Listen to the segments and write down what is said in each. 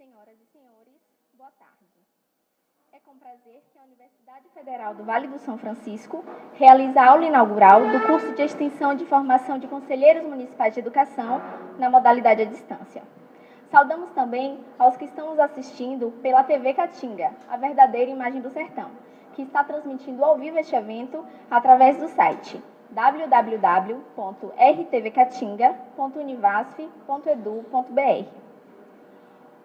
Senhoras e senhores, boa tarde. É com prazer que a Universidade Federal do Vale do São Francisco realiza a aula inaugural do curso de extensão de formação de conselheiros municipais de educação na modalidade à distância. Saudamos também aos que estão nos assistindo pela TV Caatinga, a verdadeira imagem do sertão, que está transmitindo ao vivo este evento através do site www.rtvcatinga.univasf.edu.br.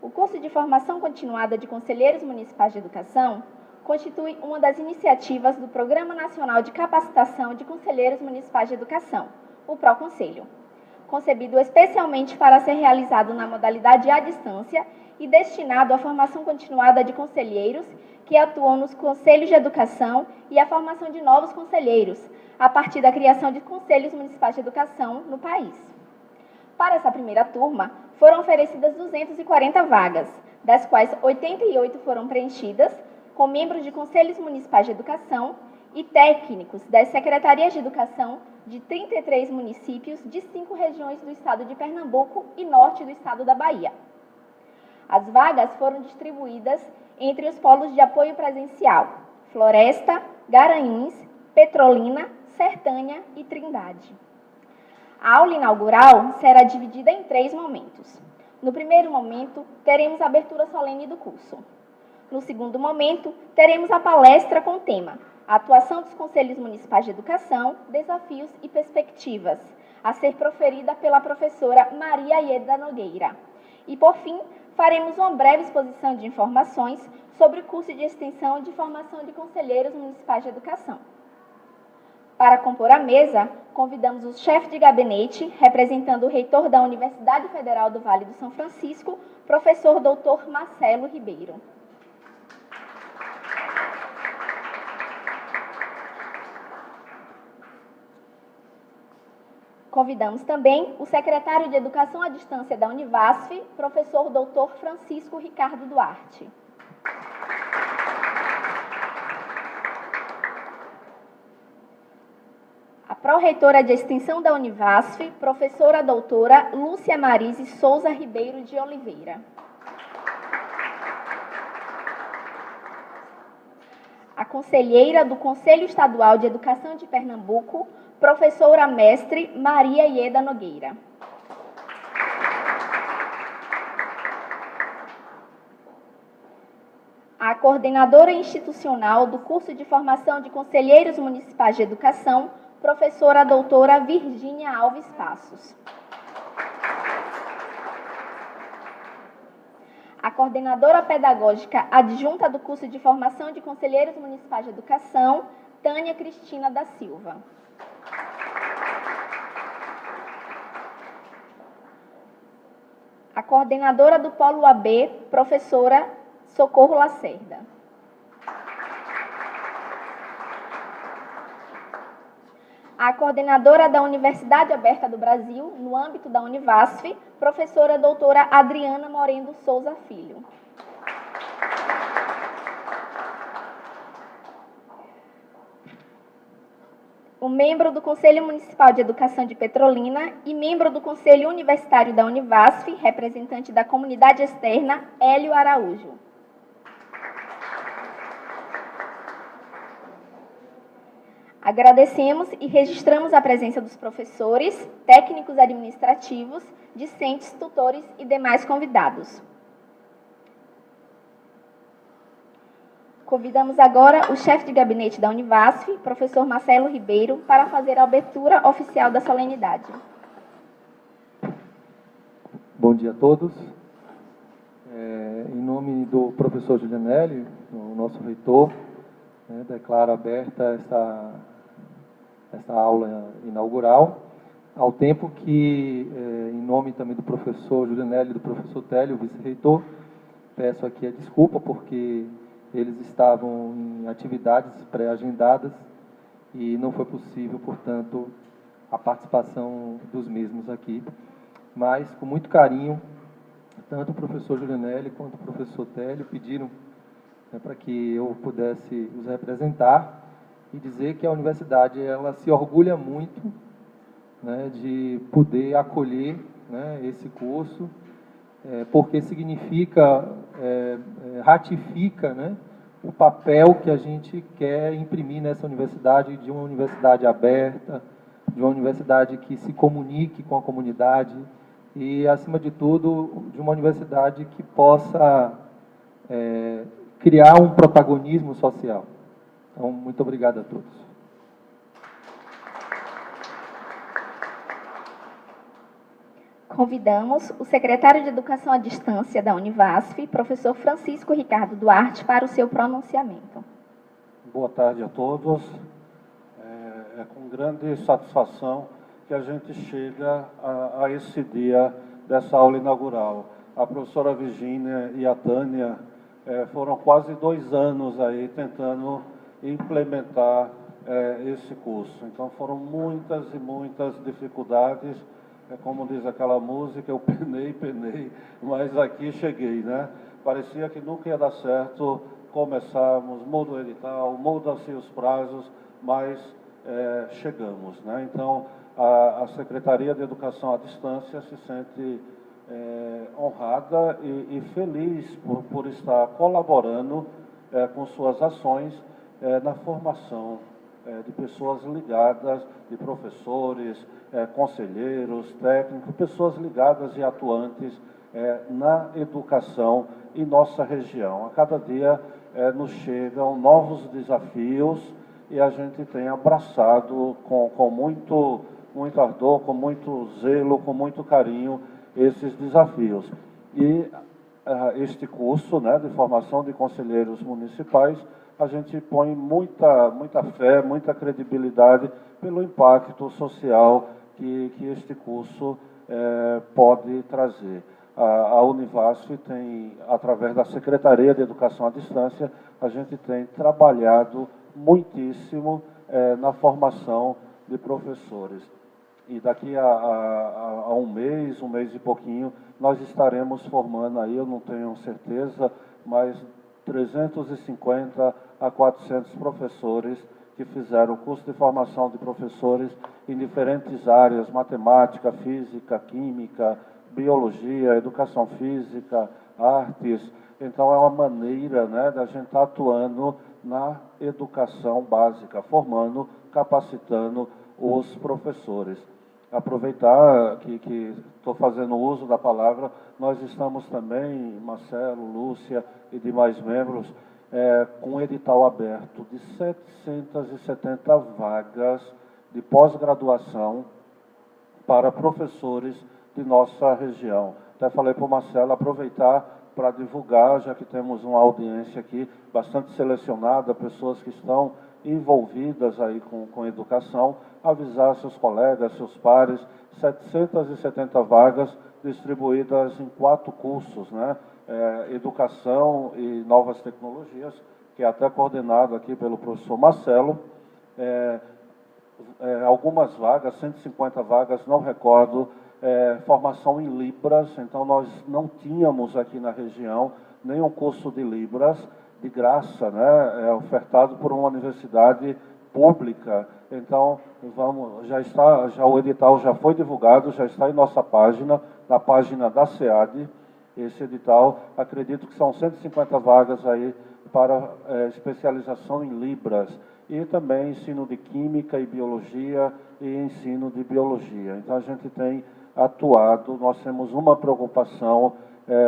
O curso de formação continuada de conselheiros municipais de educação constitui uma das iniciativas do Programa Nacional de Capacitação de Conselheiros Municipais de Educação, o PROCONSELHO, concebido especialmente para ser realizado na modalidade à distância e destinado à formação continuada de conselheiros que atuam nos conselhos de educação e à formação de novos conselheiros, a partir da criação de conselhos municipais de educação no país. Para essa primeira turma, foram oferecidas 240 vagas, das quais 88 foram preenchidas com membros de conselhos municipais de educação e técnicos das secretarias de educação de 33 municípios de 5 regiões do estado de Pernambuco e norte do estado da Bahia. As vagas foram distribuídas entre os polos de apoio presencial: Floresta, Garanhuns, Petrolina, Sertânia e Trindade. A aula inaugural será dividida em 3 momentos. No primeiro momento, teremos a abertura solene do curso. No segundo momento, teremos a palestra com o tema Atuação dos Conselhos Municipais de Educação, Desafios e Perspectivas, a ser proferida pela professora Maria Ieda Nogueira. E, por fim, faremos uma breve exposição de informações sobre o curso de extensão de formação de conselheiros municipais de educação. Para compor a mesa, convidamos o chefe de gabinete, representando o reitor da Universidade Federal do Vale do São Francisco, professor Dr. Marcelo Ribeiro. Convidamos também o secretário de Educação à Distância da Univasf, professor Dr. Francisco Ricardo Duarte. A pró-reitora de Extensão da Univasf, professora doutora Lúcia Marise Souza Ribeiro de Oliveira. A conselheira do Conselho Estadual de Educação de Pernambuco, professora mestre Maria Ieda Nogueira. A coordenadora institucional do curso de formação de conselheiros municipais de educação, professora doutora Virgínia Alves Passos. A coordenadora pedagógica adjunta do curso de formação de conselheiros municipais de educação, Tânia Cristina da Silva. A coordenadora do Polo AB, professora Socorro Lacerda. A coordenadora da Universidade Aberta do Brasil, no âmbito da Univasf, professora doutora Adriana Moreno Souza Filho. O membro do Conselho Municipal de Educação de Petrolina e membro do Conselho Universitário da Univasf, representante da comunidade externa, Hélio Araújo. Agradecemos e registramos a presença dos professores, técnicos administrativos, discentes, tutores e demais convidados. Convidamos agora o chefe de gabinete da Univasf, professor Marcelo Ribeiro, para fazer a abertura oficial da solenidade. Bom dia a todos. Em nome do professor Julianelli, o nosso reitor, declaro aberta essa aula inaugural, ao tempo que, em nome também do professor Julianelli e do professor Télio, vice-reitor, peço aqui a desculpa porque eles estavam em atividades pré-agendadas e não foi possível, portanto, a participação dos mesmos aqui. Mas, com muito carinho, tanto o professor Julianelli quanto o professor Télio pediram para que eu pudesse os representar e dizer que a universidade ela se orgulha muito de poder acolher esse curso porque significa, ratifica, né, o papel que a gente quer imprimir nessa universidade, de uma universidade aberta, de uma universidade que se comunique com a comunidade e, acima de tudo, de uma universidade que possa criar um protagonismo social. Então, muito obrigado a todos. Convidamos o secretário de Educação à Distância da Univasf, professor Francisco Ricardo Duarte, para o seu pronunciamento. Boa tarde a todos. É com grande satisfação que a gente chega a esse dia dessa aula inaugural. A professora Virgínia e a Tânia foram quase 2 anos aí tentando implementar esse curso. Então foram muitas e muitas dificuldades. Como diz aquela música, eu penei, mas aqui cheguei, né? Parecia que nunca ia dar certo, começarmos, muda o edital, mudam-se os prazos, mas chegamos, né? Então, a Secretaria de Educação à Distância se sente honrada e feliz por estar colaborando com suas ações na formação de pessoas ligadas, de professores, conselheiros, técnicos, pessoas ligadas e atuantes na educação em nossa região. A cada dia nos chegam novos desafios e a gente tem abraçado com muito ardor, com muito zelo, com muito carinho esses desafios. E este curso, né, de formação de conselheiros municipais, a gente põe muita fé, muita credibilidade pelo impacto social que este curso pode trazer. A Univasf tem, através da Secretaria de Educação à Distância, a gente tem trabalhado muitíssimo na formação de professores. E daqui a um mês e pouquinho, nós estaremos formando aí, eu não tenho certeza, mas 350 a 400 professores que fizeram o curso de formação de professores em diferentes áreas, matemática, física, química, biologia, educação física, artes. Então, é uma maneira, né, da gente estar atuando na educação básica, formando, capacitando os professores. Aproveitar que estou fazendo uso da palavra, nós estamos também, Marcelo, Lúcia e demais membros, com um edital aberto de 770 vagas de pós-graduação para professores de nossa região. Até falei para o Marcelo aproveitar para divulgar, já que temos uma audiência aqui bastante selecionada, pessoas que estão envolvidas aí com educação, avisar seus colegas, seus pares, 770 vagas distribuídas em 4 cursos, né? Educação e Novas Tecnologias, que é até coordenado aqui pelo professor Marcelo, algumas vagas, 150 vagas, não recordo, formação em Libras, então nós não tínhamos aqui na região nenhum curso de Libras, de graça, né, ofertado por uma universidade pública. Então, o edital já foi divulgado, já está em nossa página, na página da SEAD, esse edital, acredito que são 150 vagas aí para especialização em Libras, e também ensino de Química e Biologia e ensino de Biologia. Então, a gente tem atuado, nós temos uma preocupação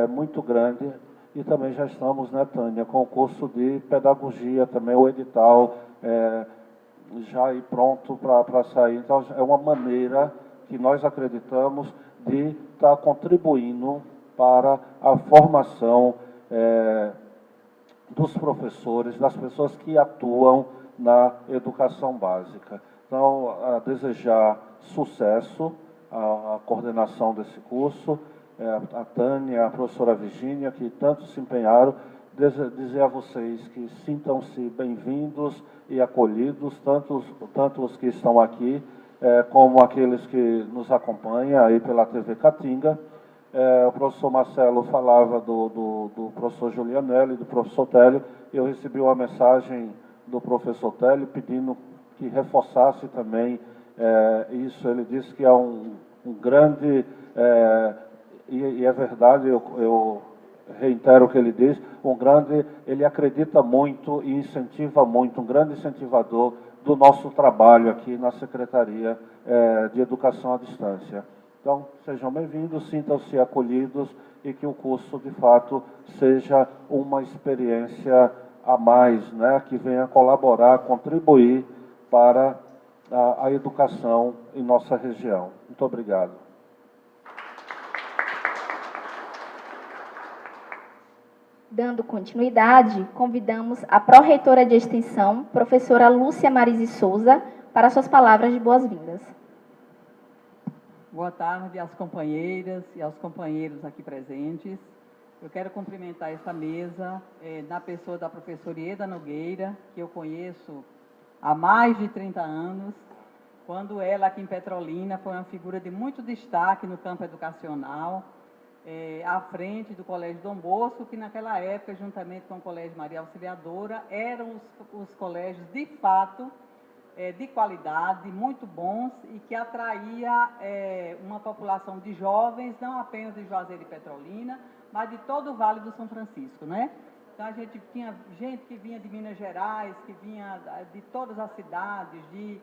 muito grande, e também já estamos, né, Tânia, com o curso de Pedagogia, também o edital já aí pronto para sair. Então, é uma maneira que nós acreditamos de estar contribuindo para a formação dos professores, das pessoas que atuam na educação básica. Então, a desejar sucesso à coordenação desse curso, a Tânia, a professora Virgínia, que tanto se empenharam, dizer a vocês que sintam-se bem-vindos e acolhidos, tanto os que estão aqui, como aqueles que nos acompanham aí pela TV Caatinga. O professor Marcelo falava do professor Julianelli, do professor Télio. Eu recebi uma mensagem do professor Télio pedindo que reforçasse também isso. Ele disse que é um grande e é verdade, eu reitero o que ele diz, ele acredita muito e incentiva muito, um grande incentivador do nosso trabalho aqui na Secretaria de Educação à Distância. Então, sejam bem-vindos, sintam-se acolhidos e que o curso, de fato, seja uma experiência a mais, né, que venha colaborar, contribuir para a educação em nossa região. Muito obrigado. Dando continuidade, convidamos a pró-reitora de Extensão, professora Lúcia Marise Souza, para suas palavras de boas-vindas. Boa tarde às companheiras e aos companheiros aqui presentes. Eu quero cumprimentar essa mesa na pessoa da professora Ieda Nogueira, que eu conheço há mais de 30 anos, quando ela aqui em Petrolina foi uma figura de muito destaque no campo educacional, à frente do Colégio Dom Bosco, que naquela época, juntamente com o Colégio Maria Auxiliadora, eram os colégios, de fato, de qualidade, muito bons e que atraía uma população de jovens, não apenas de Juazeiro e Petrolina, mas de todo o Vale do São Francisco, né? Então, a gente tinha gente que vinha de Minas Gerais, que vinha de todas as cidades, de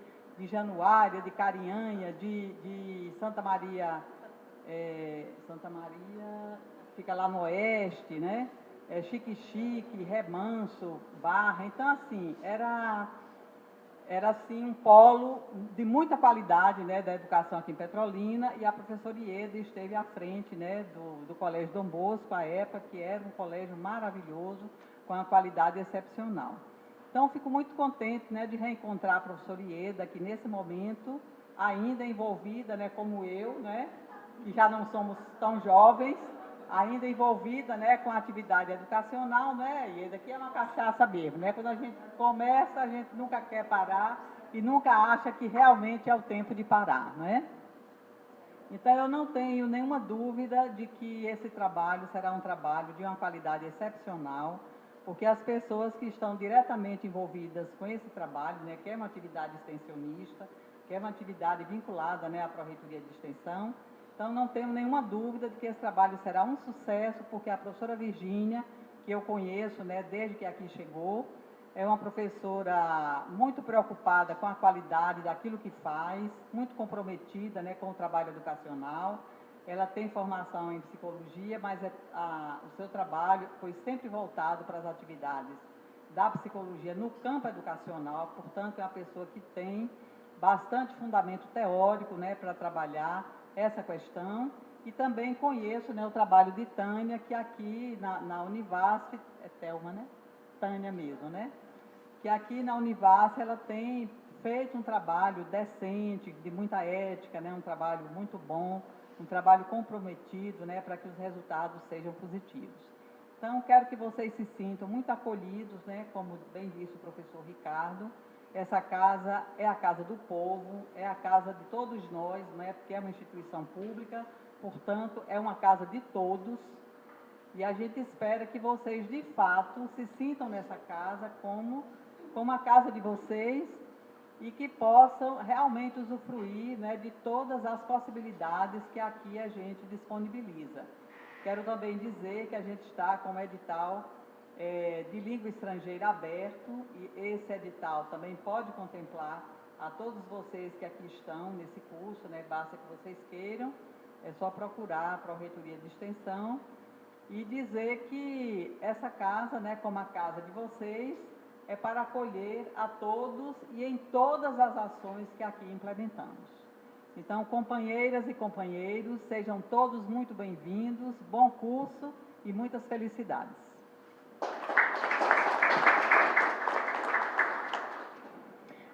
Januária, de Carinhanha, de Santa Maria... Santa Maria fica lá no oeste, né? Xique-Xique, Remanso, Barra. Então, assim, era assim, um polo de muita qualidade, né, da educação aqui em Petrolina, e a professora Ieda esteve à frente, né, do Colégio Dom Bosco, à época, que era um colégio maravilhoso, com uma qualidade excepcional. Então, fico muito contente, né, de reencontrar a professora Ieda, que nesse momento, ainda envolvida, né, como eu, né, que já não somos tão jovens, ainda envolvida, né, com a atividade educacional, né, e daqui é uma cachaça mesmo, né, quando a gente começa, a gente nunca quer parar e nunca acha que realmente é o tempo de parar, né? Então, eu não tenho nenhuma dúvida de que esse trabalho será um trabalho de uma qualidade excepcional, porque as pessoas que estão diretamente envolvidas com esse trabalho, né, que é uma atividade extensionista, que é uma atividade vinculada, né, à Pró-Reitoria de Extensão. Então, não tenho nenhuma dúvida de que esse trabalho será um sucesso, porque a professora Virgínia, que eu conheço, né, desde que aqui chegou, é uma professora muito preocupada com a qualidade daquilo que faz, muito comprometida, né, com o trabalho educacional. Ela tem formação em psicologia, mas o seu trabalho foi sempre voltado para as atividades da psicologia no campo educacional, portanto, é uma pessoa que tem bastante fundamento teórico, né, para trabalhar essa questão, e também conheço, né, o trabalho de Tânia, que aqui na Univasf, é Thelma, né? Tânia mesmo, né? Que aqui na Univasf ela tem feito um trabalho decente, de muita ética, né? Um trabalho muito bom, um trabalho comprometido, né, para que os resultados sejam positivos. Então, quero que vocês se sintam muito acolhidos, né, como bem disse o professor Ricardo. Essa casa é a casa do povo, é a casa de todos nós, né, porque é uma instituição pública, portanto, é uma casa de todos, e a gente espera que vocês, de fato, se sintam nessa casa como a casa de vocês e que possam realmente usufruir, né, de todas as possibilidades que aqui a gente disponibiliza. Quero também dizer que a gente está com um edital de língua estrangeira aberto, e esse edital também pode contemplar a todos vocês que aqui estão nesse curso, né, basta que vocês queiram, é só procurar a Pró-Reitoria de Extensão e dizer que essa casa, né, como a casa de vocês, é para acolher a todos e em todas as ações que aqui implementamos. Então, companheiras e companheiros, sejam todos muito bem-vindos, bom curso e muitas felicidades.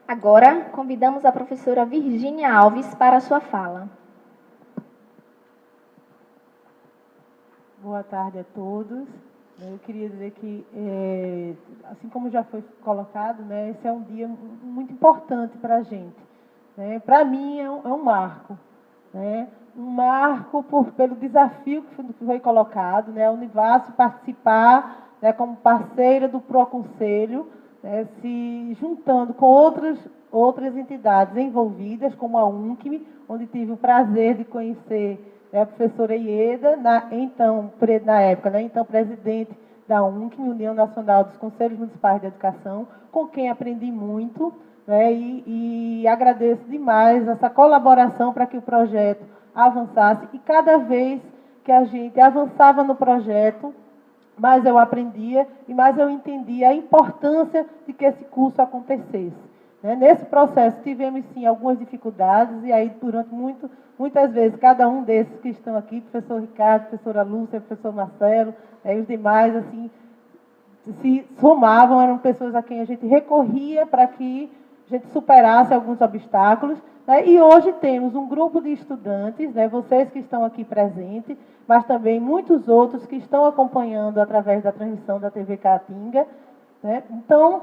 Agora, convidamos a professora Virgínia Alves para a sua fala. Boa tarde a todos. Eu queria dizer que, assim como já foi colocado, né, esse é um dia muito importante para a gente. Né? Para mim, é um marco. Né? Um marco pelo desafio que foi colocado, né? A Univasf participar, né, como parceira do Proconselho, né, se juntando com outras entidades envolvidas, como a UNCM, onde tive o prazer de conhecer a professora Ieda, na época, né, então presidente da UNCM, União Nacional dos Conselhos Municipais de Educação, com quem aprendi muito, né, e agradeço demais essa colaboração para que o projeto avançasse, e cada vez que a gente avançava no projeto, mais eu aprendia e mais eu entendia a importância de que esse curso acontecesse. Nesse processo tivemos, sim, algumas dificuldades, e aí, durante muitas vezes, cada um desses que estão aqui, professor Ricardo, professora Lúcia, professor Marcelo, e os demais, assim, se somavam, eram pessoas a quem a gente recorria para que a gente superasse alguns obstáculos, né? E hoje temos um grupo de estudantes, né, vocês que estão aqui presentes, mas também muitos outros que estão acompanhando através da transmissão da TV Caatinga, né? Então,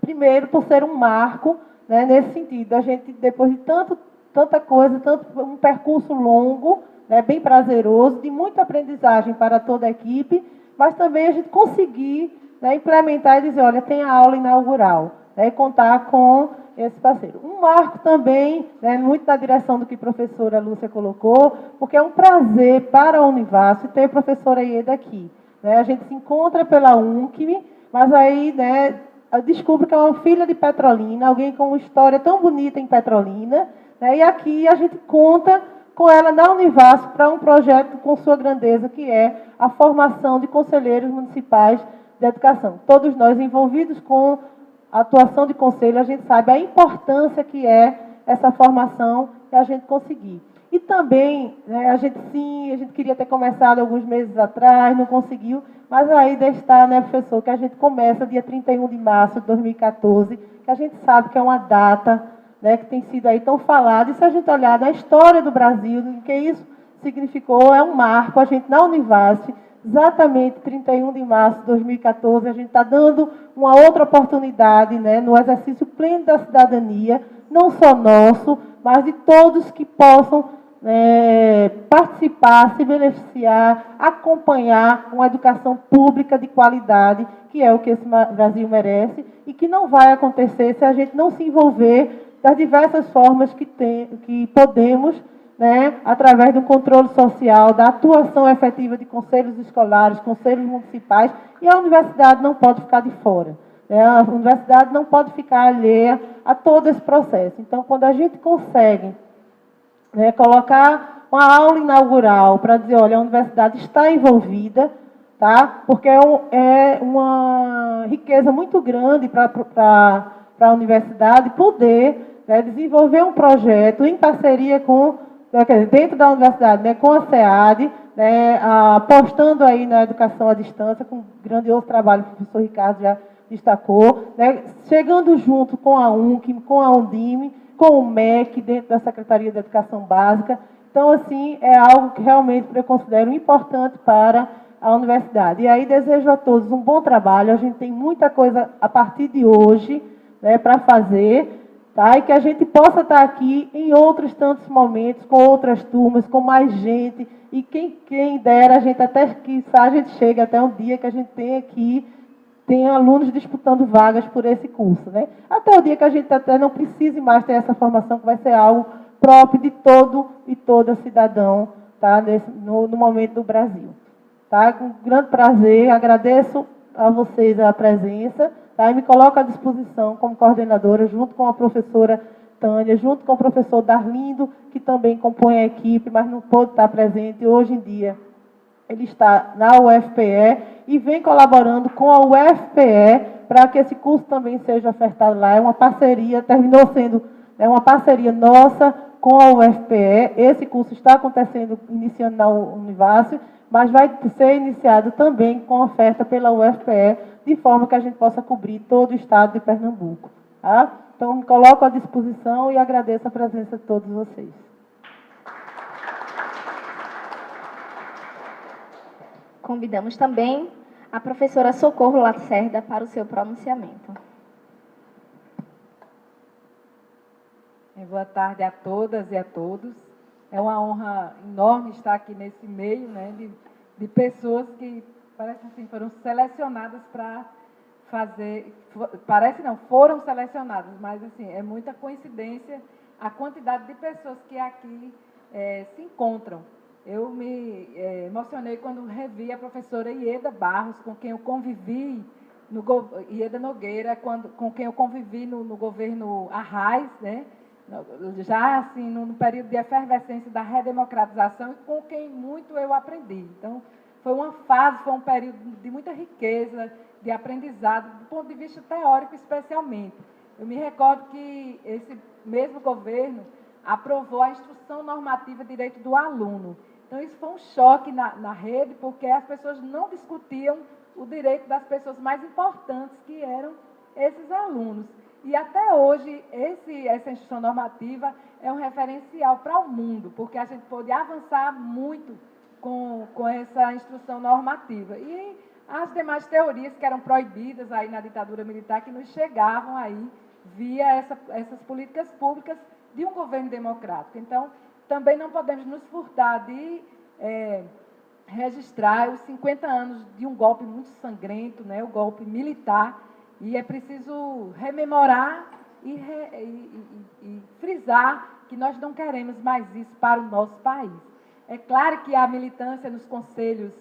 primeiro, por ser um marco, né, nesse sentido, a gente, depois de tanta coisa, um percurso longo, né, bem prazeroso, de muita aprendizagem para toda a equipe, mas também a gente conseguir, né, implementar e dizer, olha, tem a aula inaugural, né, e contar com esse parceiro. Um marco também, né, muito na direção do que a professora Lúcia colocou, porque é um prazer para a Univasf ter a professora Ieda aqui. Né, a gente se encontra pela UNCM, mas aí, né, eu descubro que é uma filha de Petrolina, alguém com uma história tão bonita em Petrolina, né, e aqui a gente conta com ela na Univasf para um projeto com sua grandeza, que é a formação de conselheiros municipais de educação. Todos nós envolvidos com a atuação de conselho, a gente sabe a importância que é essa formação que a gente conseguir. E também, né, a gente queria ter começado alguns meses atrás, não conseguiu, mas a ideia está, né, professor, que a gente começa dia 31 de março de 2014, que a gente sabe que é uma data, né, que tem sido aí tão falada, e se a gente olhar na história do Brasil, o que isso significou, é um marco, a gente na Univasf, exatamente 31 de março de 2014, a gente está dando uma outra oportunidade, né, no exercício pleno da cidadania, não só nosso, mas de todos que possam participar, se beneficiar, acompanhar uma educação pública de qualidade, que é o que esse Brasil merece, e que não vai acontecer se a gente não se envolver das diversas formas que podemos, né, através do controle social, da atuação efetiva de conselhos escolares, conselhos municipais, e a universidade não pode ficar de fora. Né? A universidade não pode ficar alheia a todo esse processo. Então, quando a gente consegue, né, colocar uma aula inaugural para dizer, olha, a universidade está envolvida, tá? Porque é uma riqueza muito grande para a universidade poder, né, desenvolver um projeto em parceria com, dentro da universidade, né, com a SEAD, né, apostando aí na educação à distância, com um grandioso trabalho que o professor Ricardo já destacou, né, chegando junto com a UNCM, com a Undime, com o MEC, dentro da Secretaria de Educação Básica. Então, assim, é algo que realmente eu considero importante para a universidade. E aí desejo a todos um bom trabalho, a gente tem muita coisa a partir de hoje, né, para fazer, tá? E que a gente possa estar aqui em outros tantos momentos, com outras turmas, com mais gente, e quem dera, a gente até, quizá a gente chegue até um dia que a gente tenha aqui, tem alunos disputando vagas por esse curso, né? Até o dia que a gente até não precise mais ter essa formação, que vai ser algo próprio de todo e toda cidadão, tá? No momento do Brasil. Tá? Com grande prazer, agradeço a vocês a presença, tá? E me coloco à disposição como coordenadora, junto com a professora Tânia, junto com o professor Darlindo, que também compõe a equipe, mas não pôde estar presente hoje em dia. Ele está na UFPE e vem colaborando com a UFPE para que esse curso também seja ofertado lá. É uma parceria, terminou sendo uma parceria nossa com a UFPE. Esse curso está acontecendo, iniciando na Univasf, mas vai ser iniciado também com oferta pela UFPE, de forma que a gente possa cobrir todo o estado de Pernambuco. Tá? Então, me coloco à disposição e agradeço a presença de todos vocês. Convidamos também a professora Socorro Lacerda para o seu pronunciamento. Boa tarde a todas e a todos. É uma honra enorme estar aqui nesse meio, né, de pessoas que, parece assim, foram selecionadas para fazer... Parece não, foram selecionadas, mas assim, é muita coincidência a quantidade de pessoas que aqui se encontram. eu me emocionei quando revi a professora Ieda Barros, com quem eu convivi, Ieda Nogueira, com quem eu convivi no governo Arraes, né? Já assim, no período de efervescência da redemocratização, e com quem muito eu aprendi. Então, foi um período de muita riqueza, de aprendizado, do ponto de vista teórico especialmente. Eu me recordo que esse mesmo governo aprovou a Instrução Normativa de Direito do Aluno. Então, isso foi um choque na rede, porque as pessoas não discutiam o direito das pessoas mais importantes, que eram esses alunos. E até hoje, essa instrução normativa é um referencial para o mundo, porque a gente pôde avançar muito com essa instrução normativa. E as demais teorias que eram proibidas aí na ditadura militar, que nos chegavam aí via essas políticas públicas de um governo democrático. Então, também não podemos nos furtar de registrar os 50 anos de um golpe muito sangrento, né, o golpe militar, e é preciso rememorar e frisar que nós não queremos mais isso para o nosso país. É claro que a militância nos conselhos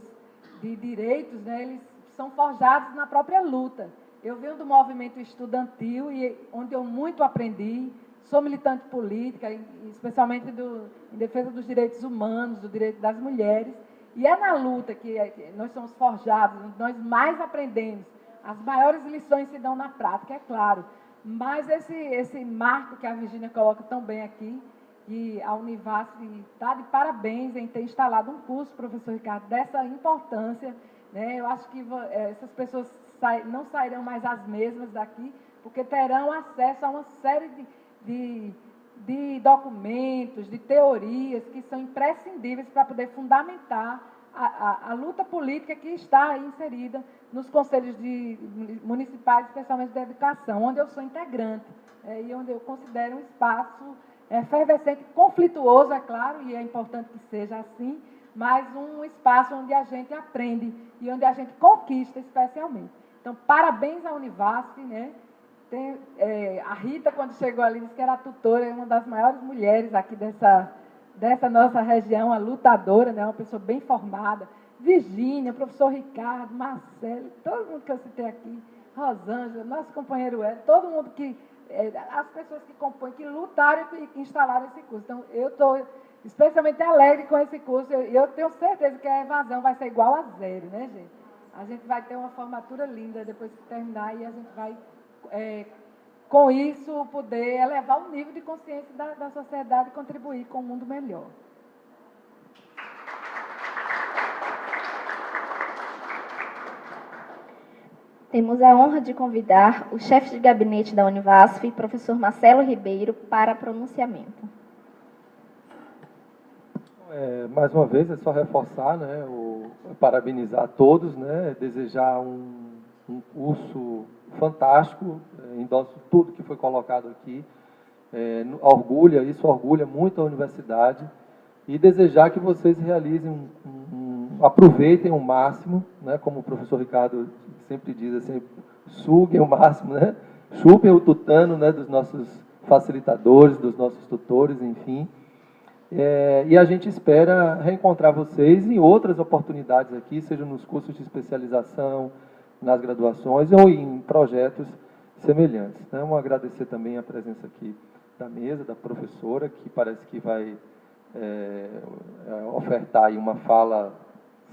de direitos, né, eles são forjados na própria luta. Eu venho do movimento estudantil, onde eu muito aprendi, sou militante política, especialmente em defesa dos direitos humanos, do direito das mulheres, e é na luta que nós somos forjados, nós mais aprendemos. As maiores lições se dão na prática, é claro. Mas esse marco que a Virgínia coloca tão bem aqui, e a Univasf está de parabéns em ter instalado um curso, professor Ricardo, dessa importância, né? Eu acho que essas pessoas não sairão mais as mesmas daqui, porque terão acesso a uma série de documentos, de teorias que são imprescindíveis para poder fundamentar a luta política que está aí inserida nos conselhos municipais, especialmente da educação, onde eu sou integrante, e onde eu considero um espaço efervescente, conflituoso, é claro, e é importante que seja assim, mas um espaço onde a gente aprende e onde a gente conquista especialmente. Então, parabéns à Univasf, né? A Rita, quando chegou ali, disse que era a tutora, uma das maiores mulheres aqui dessa nossa região, a lutadora, né? Uma pessoa bem formada. Virgínia, professor Ricardo, Marcelo, todo mundo que eu citei aqui, Rosângela, nosso companheiro Hélio, todo mundo as pessoas que compõem, que lutaram e que instalaram esse curso. Então, eu estou especialmente alegre com esse curso. Eu tenho certeza que a evasão vai ser igual a zero, né, gente? A gente vai ter uma formatura linda depois que terminar e a gente vai, com isso, poder elevar o nível de consciência da sociedade e contribuir com um mundo melhor. Temos a honra de convidar o chefe de gabinete da Univasf, professor Marcelo Ribeiro, para pronunciamento. Mais uma vez, é só reforçar, né, parabenizar a todos, né, desejar um curso fantástico, endosso tudo que foi colocado aqui, isso orgulha muito a universidade, e desejar que vocês realizem aproveitem o máximo, né, como o professor Ricardo sempre diz, assim, suguem o máximo, né, chupem o tutano, né, dos nossos facilitadores, dos nossos tutores, enfim. E a gente espera reencontrar vocês em outras oportunidades aqui, seja nos cursos de especialização, nas graduações ou em projetos semelhantes. Então, agradecer também a presença aqui da mesa, da professora, que parece que vai ofertar aí uma fala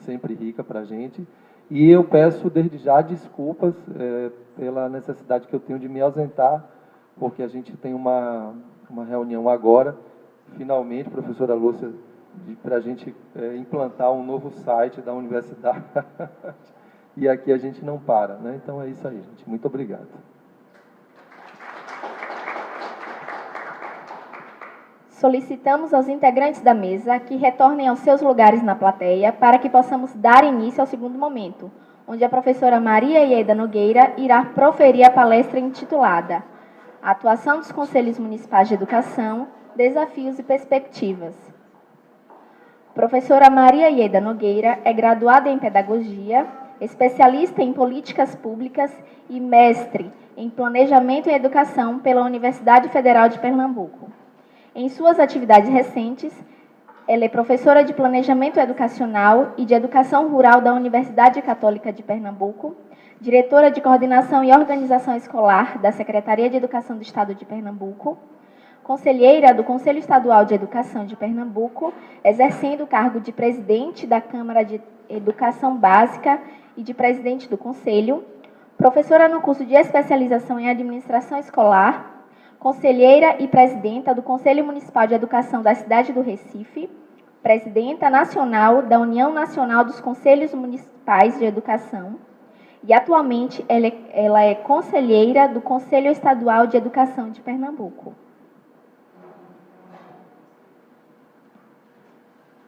sempre rica para a gente. E eu peço desde já desculpas pela necessidade que eu tenho de me ausentar, porque a gente tem uma reunião agora, finalmente, professora Lúcia, para a gente implantar um novo site da universidade. E aqui a gente não para, né? Então é isso aí, gente. Muito obrigado. Solicitamos aos integrantes da mesa que retornem aos seus lugares na plateia para que possamos dar início ao segundo momento, onde a professora Maria Ieda Nogueira irá proferir a palestra intitulada Atuação dos Conselhos Municipais de Educação, Desafios e Perspectivas. Professora Maria Ieda Nogueira é graduada em Pedagogia, especialista em Políticas Públicas e mestre em Planejamento e Educação pela Universidade Federal de Pernambuco. Em suas atividades recentes, Ela é professora de Planejamento Educacional e de Educação Rural da Universidade Católica de Pernambuco, diretora de Coordenação e Organização Escolar da Secretaria de Educação do Estado de Pernambuco, conselheira do Conselho Estadual de Educação de Pernambuco, exercendo o cargo de presidente da Câmara de Educação Básica e de presidente do Conselho, professora no curso de especialização em Administração Escolar, conselheira e presidenta do Conselho Municipal de Educação da cidade do Recife, presidenta nacional da União Nacional dos Conselhos Municipais de Educação e, atualmente, ela é conselheira do Conselho Estadual de Educação de Pernambuco.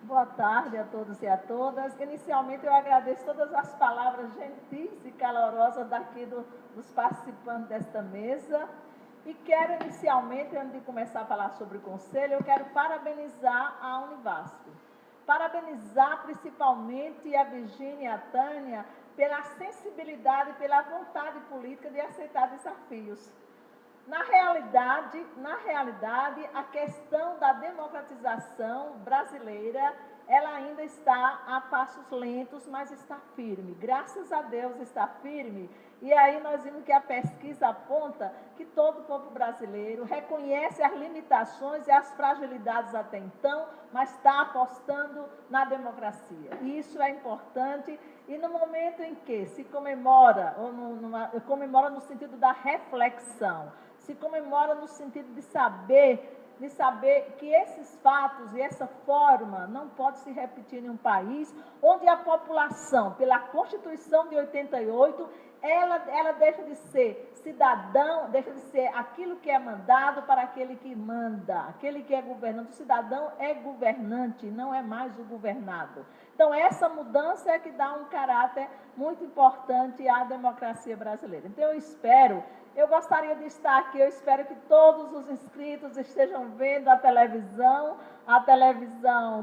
Boa tarde a todos e a todas. Inicialmente, eu agradeço todas as palavras gentis e calorosas daqui dos participantes desta mesa. E quero, inicialmente, antes de começar a falar sobre o Conselho, eu quero parabenizar a Univasf. Parabenizar principalmente a Virgínia e a Tânia pela sensibilidade e pela vontade política de aceitar desafios. Na realidade, a questão da democratização brasileira, ela ainda está a passos lentos, mas está firme. Graças a Deus está firme. E aí nós vimos que a pesquisa aponta que todo o povo brasileiro reconhece as limitações e as fragilidades até então, mas está apostando na democracia. E isso é importante. E no momento em que se comemora, comemora no sentido da reflexão, se comemora no sentido de saber que esses fatos e essa forma não pode se repetir em um país onde a população, pela Constituição de 88, ela deixa de ser cidadão, deixa de ser aquilo que é mandado para aquele que manda, aquele que é governante. O cidadão é governante, não é mais o governado. Então, essa mudança é que dá um caráter muito importante à democracia brasileira. Então, eu gostaria de estar aqui, eu espero que todos os inscritos estejam vendo a televisão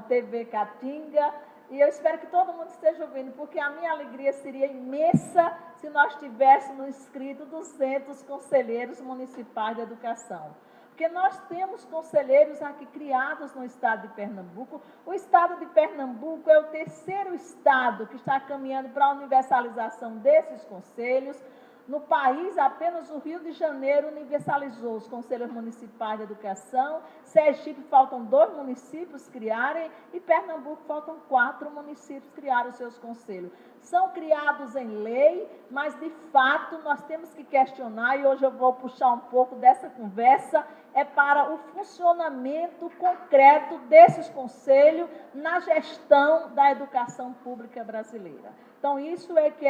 TV Caatinga, e eu espero que todo mundo esteja ouvindo, porque a minha alegria seria imensa se nós tivéssemos inscrito 200 conselheiros municipais de educação. Porque nós temos conselheiros aqui criados no estado de Pernambuco. O estado de Pernambuco é o terceiro estado que está caminhando para a universalização desses conselhos. No país, apenas o Rio de Janeiro universalizou os conselhos municipais de educação, Sergipe faltam 2 municípios criarem e Pernambuco faltam 4 municípios criarem os seus conselhos. São criados em lei, mas de fato nós temos que questionar, e hoje eu vou puxar um pouco dessa conversa, é para o funcionamento concreto desses conselhos na gestão da educação pública brasileira. Então, isso é que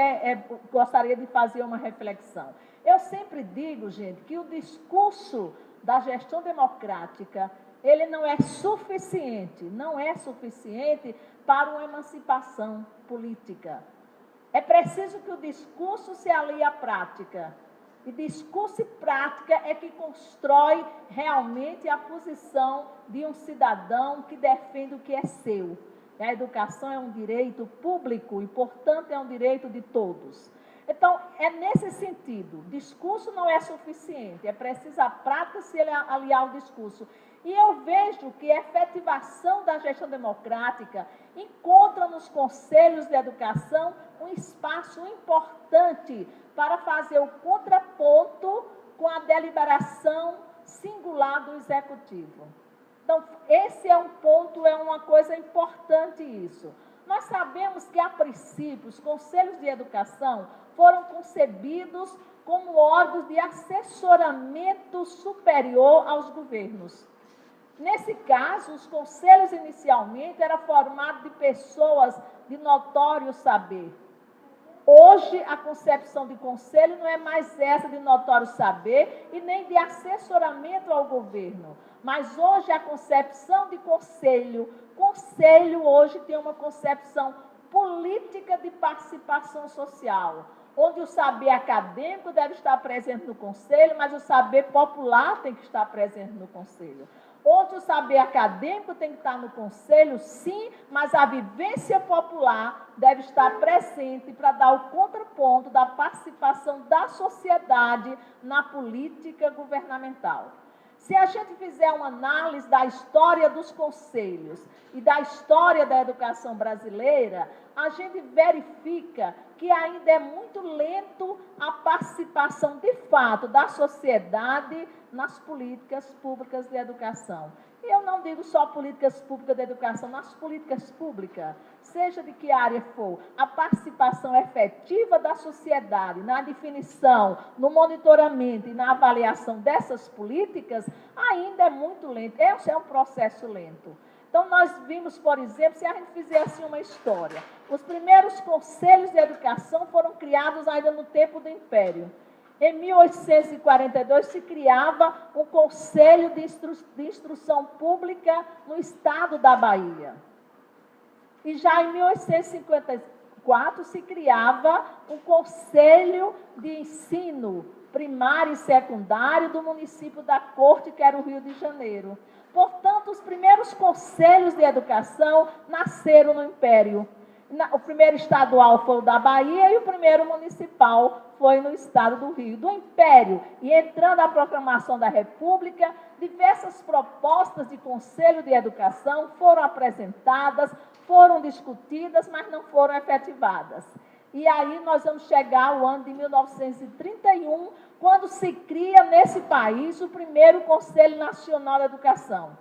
gostaria de fazer uma reflexão. Eu sempre digo, gente, que o discurso da gestão democrática, ele não é suficiente para uma emancipação política. É preciso que o discurso se alie à prática. E discurso e prática é que constrói realmente a posição de um cidadão que defende o que é seu. A educação é um direito público e, portanto, é um direito de todos. Então, é nesse sentido, discurso não é suficiente, é preciso a prática se aliar ao discurso. E eu vejo que a efetivação da gestão democrática encontra nos conselhos de educação um espaço importante para fazer o contraponto com a deliberação singular do executivo. Então, esse é um ponto, é uma coisa importante isso. Nós sabemos que, a princípio, os conselhos de educação foram concebidos como órgãos de assessoramento superior aos governos. Nesse caso, os conselhos inicialmente eram formados de pessoas de notório saber. Hoje, a concepção de conselho não é mais essa de notório saber e nem de assessoramento ao governo. Mas hoje, a concepção de conselho hoje tem uma concepção política de participação social, onde o saber acadêmico deve estar presente no conselho, mas o saber popular tem que estar presente no conselho. Onde o saber acadêmico tem que estar no conselho, sim, mas a vivência popular deve estar presente para dar o contraponto da participação da sociedade na política governamental. Se a gente fizer uma análise da história dos conselhos e da história da educação brasileira, a gente verifica que ainda é muito lento a participação, de fato, da sociedade nas políticas públicas de educação. E eu não digo só políticas públicas de educação, nas políticas públicas, seja de que área for, a participação efetiva da sociedade na definição, no monitoramento e na avaliação dessas políticas ainda é muito lento. Esse é um processo lento. Então, nós vimos, por exemplo, se a gente fizesse uma história, os primeiros conselhos de educação foram criados ainda no tempo do Império. Em 1842, se criava um Conselho de Instrução Pública no estado da Bahia. E já em 1854, se criava um Conselho de Ensino Primário e Secundário do município da Corte, que era o Rio de Janeiro. Portanto, os primeiros conselhos de educação nasceram no Império. O primeiro estadual foi o da Bahia e o primeiro municipal foi no estado do Rio. Do Império, e entrando a proclamação da República, diversas propostas de conselho de educação foram apresentadas, foram discutidas, mas não foram efetivadas. E aí nós vamos chegar ao ano de 1931, quando se cria nesse país o primeiro Conselho Nacional de Educação.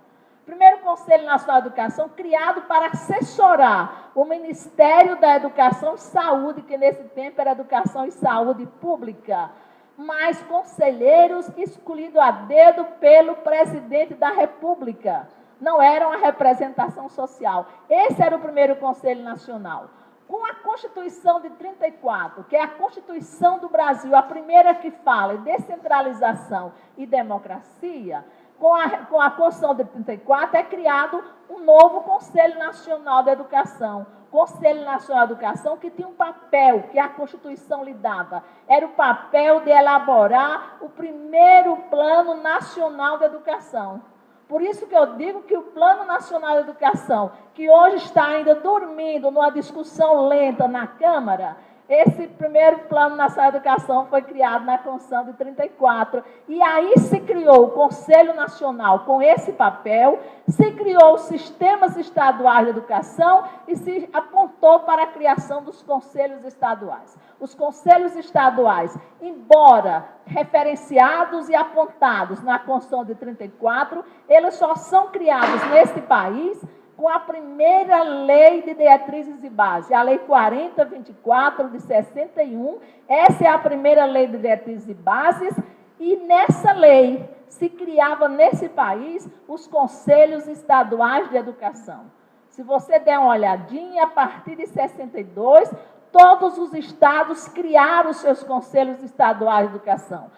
Primeiro Conselho Nacional de Educação, criado para assessorar o Ministério da Educação e Saúde, que nesse tempo era Educação e Saúde Pública, mas conselheiros escolhidos a dedo pelo presidente da República. Não era uma representação social. Esse era o primeiro Conselho Nacional. Com a Constituição de 34, que é a Constituição do Brasil, a primeira que fala em descentralização e democracia, com a Constituição de 34, é criado um novo Conselho Nacional de Educação. Conselho Nacional de Educação que tinha um papel que a Constituição lhe dava. Era o papel de elaborar o primeiro Plano Nacional de Educação. Por isso que eu digo que o Plano Nacional de Educação, que hoje está ainda dormindo numa discussão lenta na Câmara, esse primeiro Plano Nacional de Educação foi criado na Constituição de 34. E aí se criou o Conselho Nacional com esse papel, se criou os sistemas estaduais de educação e se apontou para a criação dos conselhos estaduais. Os conselhos estaduais, embora referenciados e apontados na Constituição de 34, eles só são criados nesse país com a primeira lei de diretrizes e bases, a Lei 4024 de 61, essa é a primeira lei de diretrizes e bases, e nessa lei se criava nesse país os conselhos estaduais de educação. Se você der uma olhadinha, a partir de 62, todos os estados criaram os seus conselhos estaduais de educação.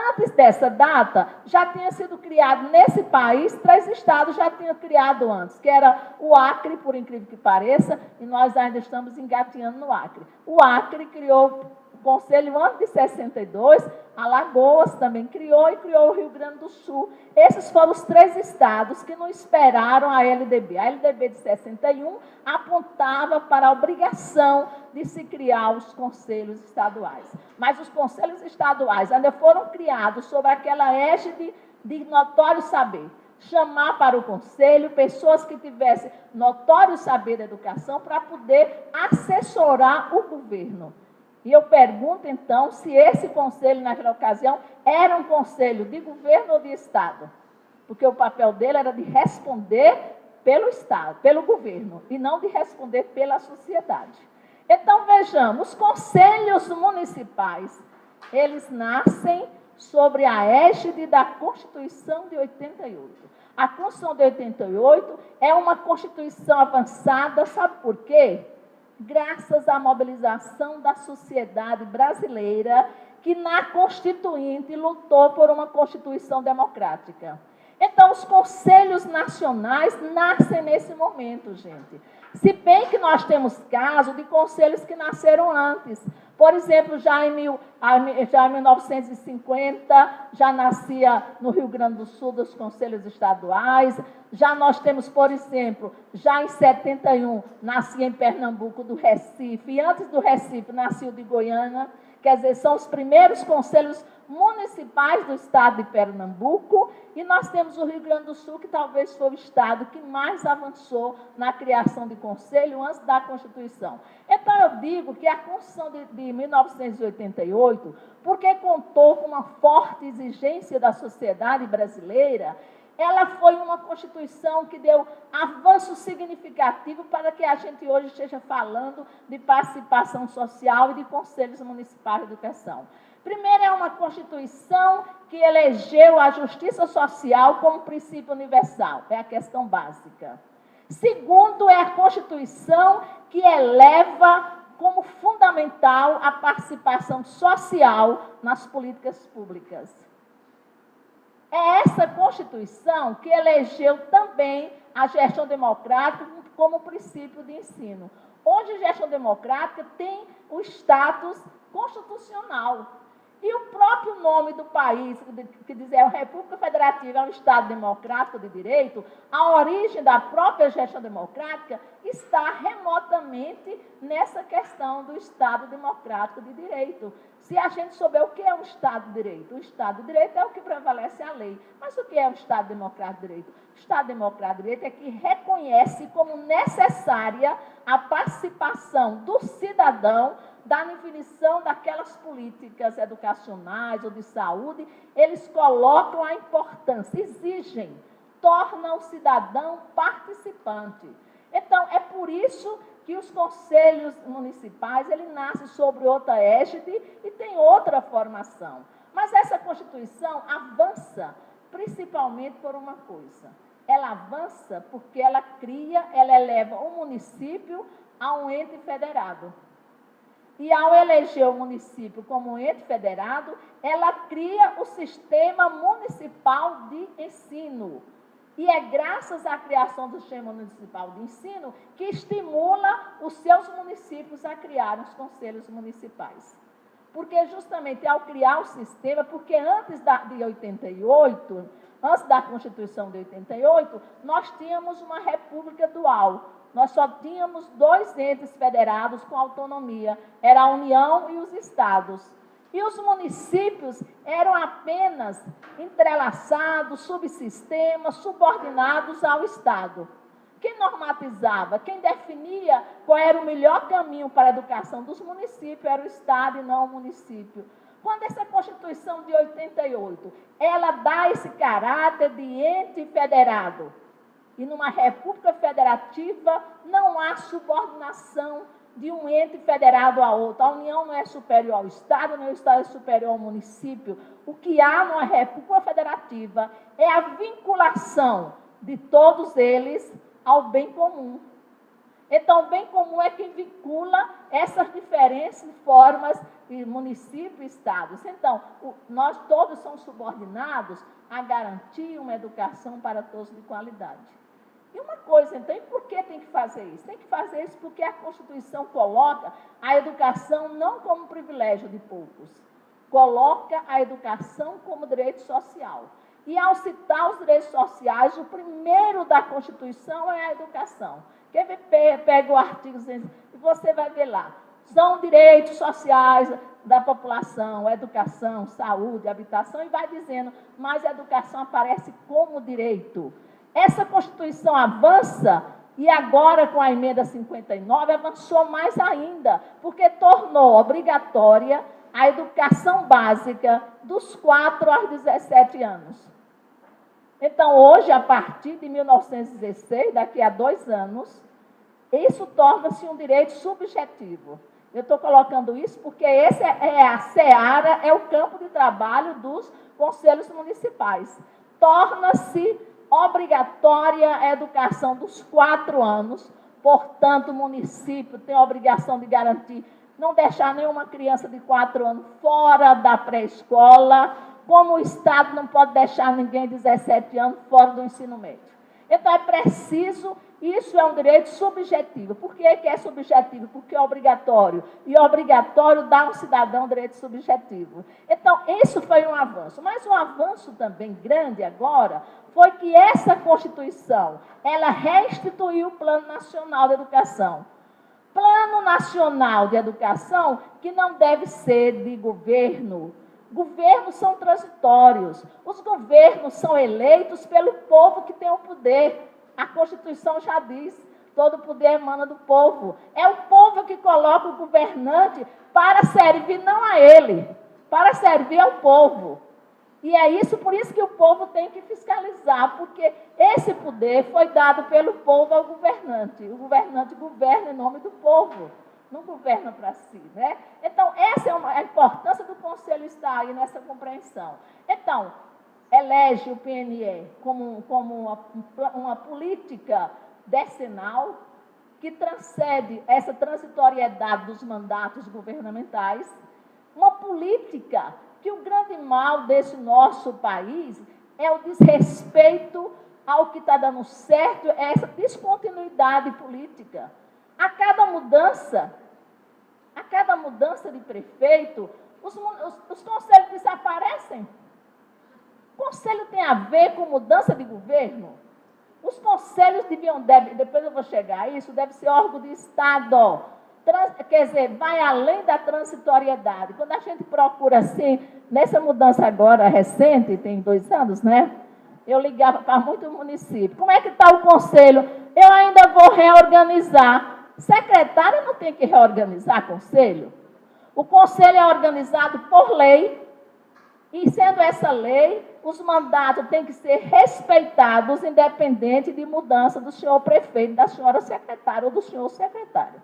Antes dessa data, já tinha sido criado nesse país, 3 estados já tinham criado antes, que era o Acre, por incrível que pareça, e nós ainda estamos engatinhando no Acre. O Acre criou o conselho antes de 62, Alagoas também criou e criou o Rio Grande do Sul. Esses foram os 3 estados que não esperaram a LDB. A LDB de 61 apontava para a obrigação de se criar os conselhos estaduais. Mas os conselhos estaduais ainda foram criados sob aquela égide de notório saber. Chamar para o conselho pessoas que tivessem notório saber da educação para poder assessorar o governo. E eu pergunto, então, se esse conselho, naquela ocasião, era um conselho de governo ou de Estado? Porque o papel dele era de responder pelo Estado, pelo governo, e não de responder pela sociedade. Então, vejamos, os conselhos municipais, eles nascem sobre a égide da Constituição de 88. A Constituição de 88 é uma Constituição avançada, sabe por quê? Graças à mobilização da sociedade brasileira, que na Constituinte lutou por uma Constituição democrática. Então, os conselhos nacionais nascem nesse momento, gente. Se bem que nós temos casos de conselhos que nasceram antes. Por exemplo, já em 1950, já nascia no Rio Grande do Sul dos conselhos estaduais. Já nós temos, por exemplo, já em 71, nascia em Pernambuco do Recife. E antes do Recife, nascia o de Goiânia. Quer dizer, são os primeiros conselhos municipais do estado de Pernambuco, e nós temos o Rio Grande do Sul, que talvez foi o estado que mais avançou na criação de conselho antes da Constituição. Então, eu digo que a Constituição de 1988, porque contou com uma forte exigência da sociedade brasileira, ela foi uma Constituição que deu avanço significativo para que a gente hoje esteja falando de participação social e de conselhos municipais de educação. Primeiro, é uma Constituição que elegeu a justiça social como princípio universal, é a questão básica. Segundo, é a Constituição que eleva como fundamental a participação social nas políticas públicas. É essa Constituição que elegeu também a gestão democrática como princípio de ensino. Hoje, a gestão democrática tem o status constitucional. E o próprio nome do país, que diz a República Federativa, é um Estado democrático de direito, a origem da própria gestão democrática está remotamente nessa questão do Estado democrático de direito. Se a gente souber o que é um Estado de direito, o Estado de direito é o que prevalece a lei. Mas o que é o Estado democrático de direito? O Estado democrático de direito é que reconhece como necessária a participação do cidadão da definição daquelas políticas educacionais ou de saúde. Eles colocam a importância, exigem, tornam o cidadão participante. Então, é por isso que os conselhos municipais, ele nasce sobre outra égide e tem outra formação. Mas essa Constituição avança principalmente por uma coisa. Ela avança porque ela cria, ela eleva o município a um ente federado. E ao eleger o município como ente federado, ela cria o sistema municipal de ensino. E é graças à criação do sistema municipal de ensino que estimula os seus municípios a criar os conselhos municipais. Porque justamente ao criar o sistema, porque antes de 88, antes da Constituição de 88, nós tínhamos uma república dual. Nós só tínhamos 2 entes federados com autonomia, era a União e os estados. E os municípios eram apenas entrelaçados, subsistemas, subordinados ao Estado. Quem normatizava, quem definia qual era o melhor caminho para a educação dos municípios era o Estado e não o município. Quando essa Constituição de 88, ela dá esse caráter de ente federado, e numa república federativa não há subordinação de um ente federado a outro. A União não é superior ao Estado, nem o Estado é superior ao município. O que há numa república federativa é a vinculação de todos eles ao bem comum. Então, o bem comum é quem vincula essas diferentes formas de município e estados. Então, nós todos somos subordinados a garantir uma educação para todos de qualidade. E uma coisa, então, e por que tem que fazer isso? Tem que fazer isso porque a Constituição coloca a educação não como privilégio de poucos, coloca a educação como direito social. E ao citar os direitos sociais, o primeiro da Constituição é a educação. Quem pega o artigo e você vai ver lá, são direitos sociais da população, educação, saúde, habitação, e vai dizendo, mas a educação aparece como direito. Essa Constituição avança, e agora com a emenda 59, avançou mais ainda, porque tornou obrigatória a educação básica dos 4 aos 17 anos. Então, hoje, a partir de 1916, daqui a 2 anos, isso torna-se um direito subjetivo. Eu estou colocando isso porque esse é a seara, é o campo de trabalho dos conselhos municipais. Torna-se obrigatória a educação dos 4 anos, portanto, o município tem a obrigação de garantir, não deixar nenhuma criança de 4 anos fora da pré-escola, como o Estado não pode deixar ninguém de 17 anos fora do ensino médio. Então, é preciso, isso é um direito subjetivo. Por que é subjetivo? Porque é obrigatório. E obrigatório dá ao cidadão direito subjetivo. Então, isso foi um avanço. Mas um avanço também grande agora foi que essa Constituição, ela restituiu o Plano Nacional de Educação. Plano Nacional de Educação que não deve ser de governo, Governos são transitórios. Os governos são eleitos pelo povo que tem o poder. A Constituição já diz, todo poder emana do povo. É o povo que coloca o governante para servir não a ele, para servir ao povo. E é isso, por isso que o povo tem que fiscalizar, porque esse poder foi dado pelo povo ao governante. O governante governa em nome do povo, não governa para si, né? Então, essa é a importância do Conselho estar aí nessa compreensão. Então, elege o PNE como uma política decenal que transcende essa transitoriedade dos mandatos governamentais, uma política que o grande mal desse nosso país é o desrespeito ao que está dando certo, é essa descontinuidade política. A cada mudança de prefeito, os conselhos desaparecem. O conselho tem a ver com mudança de governo? Os conselhos depois eu vou chegar a isso, deve ser órgão de Estado. Quer dizer, vai além da transitoriedade. Quando a gente procura assim, nessa mudança agora recente, tem 2 anos, né? Eu ligava para muitos municípios. Como é que está o conselho? Eu ainda vou reorganizar. Secretário não tem que reorganizar conselho. O conselho é organizado por lei, e sendo essa lei, os mandatos têm que ser respeitados, independente de mudança do senhor prefeito, da senhora secretária ou do senhor secretário.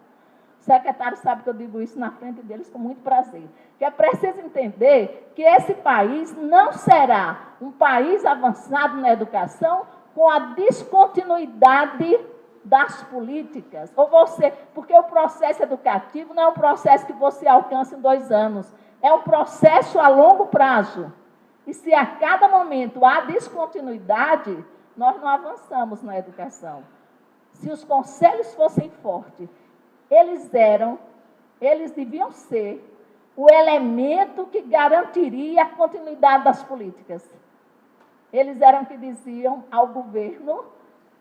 O secretário sabe que eu digo isso na frente deles com muito prazer. Que é preciso entender que esse país não será um país avançado na educação com a descontinuidade das políticas. Porque o processo educativo não é um processo que você alcança em 2 anos. É um processo a longo prazo. E se a cada momento há descontinuidade, nós não avançamos na educação. Se os conselhos fossem fortes, eles deviam ser o elemento que garantiria a continuidade das políticas. Eles eram que diziam ao governo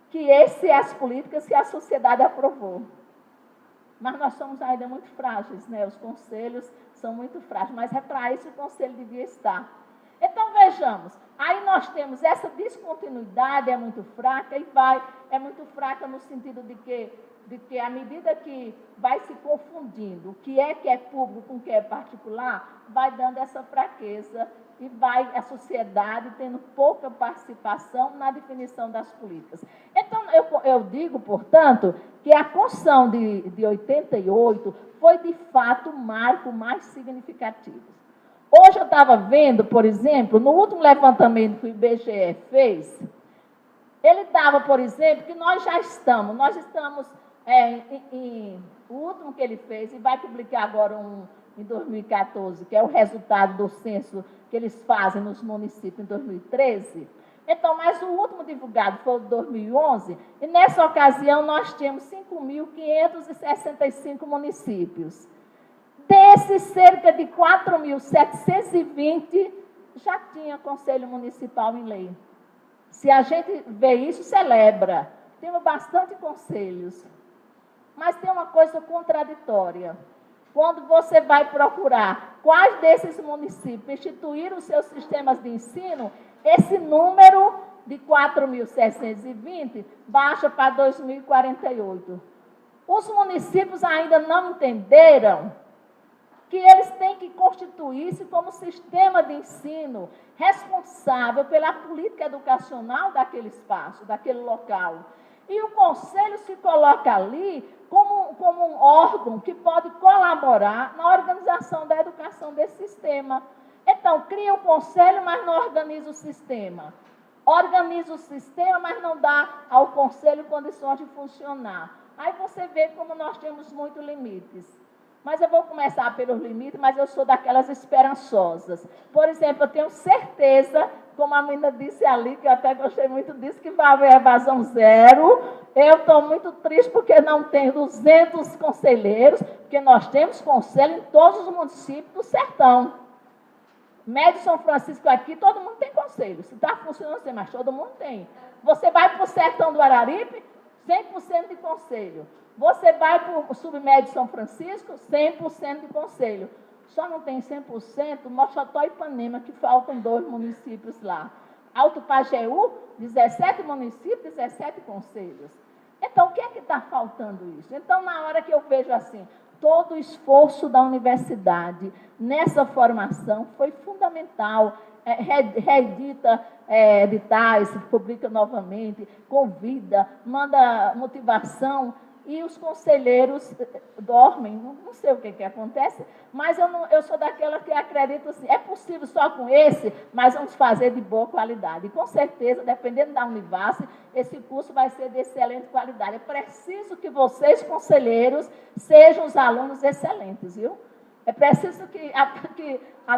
que essas são as políticas que a sociedade aprovou. Mas nós somos ainda muito frágeis, né? Os conselhos são muito frágeis, mas é para isso que o conselho devia estar. Então, vejamos, aí nós temos essa descontinuidade, é muito fraca, é muito fraca no sentido de que à medida que vai se confundindo o que é público com o que é particular, vai dando essa fraqueza e vai a sociedade tendo pouca participação na definição das políticas. Então, eu digo, portanto, que a Constituição de 88 foi, de fato, o marco mais significativo. Hoje eu estava vendo, por exemplo, no último levantamento que o IBGE fez, ele dava, por exemplo, que nós estamos o último que ele fez, e vai publicar agora em 2014, que é o resultado do censo que eles fazem nos municípios em 2013. Então, mas o último divulgado foi o de 2011, e nessa ocasião nós tínhamos 5.565 municípios. Desses, cerca de 4.720 já tinha conselho municipal em lei. Se a gente vê isso, celebra. Temos bastante conselhos. Mas tem uma coisa contraditória. Quando você vai procurar quais desses municípios instituíram os seus sistemas de ensino, esse número de 4.720 baixa para 2.048. Os municípios ainda não entenderam que eles têm que constituir-se como sistema de ensino responsável pela política educacional daquele espaço, daquele local. E o conselho se coloca ali como um órgão que pode colaborar na organização da educação desse sistema. Então, cria o conselho, mas não organiza o sistema. Organiza o sistema, mas não dá ao conselho condições de funcionar. Aí você vê como nós temos muitos limites. Mas eu vou começar pelos limites, mas eu sou daquelas esperançosas. Por exemplo, eu tenho certeza, como a menina disse ali, que eu até gostei muito disso, que vai haver evasão zero. Eu estou muito triste porque não tem 200 conselheiros, porque nós temos conselho em todos os municípios do sertão. Médio São Francisco aqui, todo mundo tem conselho. Se está funcionando assim, mas todo mundo tem. Você vai para o sertão do Araripe, 100% de conselho. Você vai para o submédio São Francisco, 100% de conselho. Só não tem 100% Mochotó e Ipanema, que faltam 2 municípios lá. Alto Pajeú, 17 municípios, 17 conselhos. Então, o que é que está faltando isso? Então, na hora que eu vejo assim, todo o esforço da universidade nessa formação foi fundamental. Reedita editais, publica novamente, convida, manda motivação, e os conselheiros dormem, não sei o que acontece, mas eu sou daquela que acredita assim, é possível só com esse, mas vamos fazer de boa qualidade. E com certeza, dependendo da Univasf, esse curso vai ser de excelente qualidade. É preciso que vocês, conselheiros, sejam os alunos excelentes, viu? É preciso que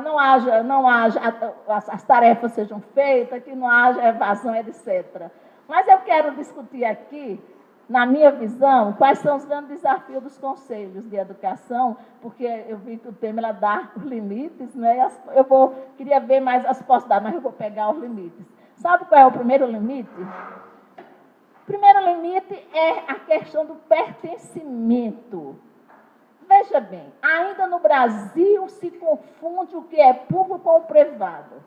não haja as tarefas sejam feitas, que não haja evasão, etc. Mas eu quero discutir aqui, na minha visão, quais são os grandes desafios dos conselhos de educação, porque eu vi que o tema ela dá os limites, né? Queria ver mais as possibilidades, mas eu vou pegar os limites. Sabe qual é o primeiro limite? O primeiro limite é a questão do pertencimento. Veja bem, ainda no Brasil se confunde o que é público com o privado.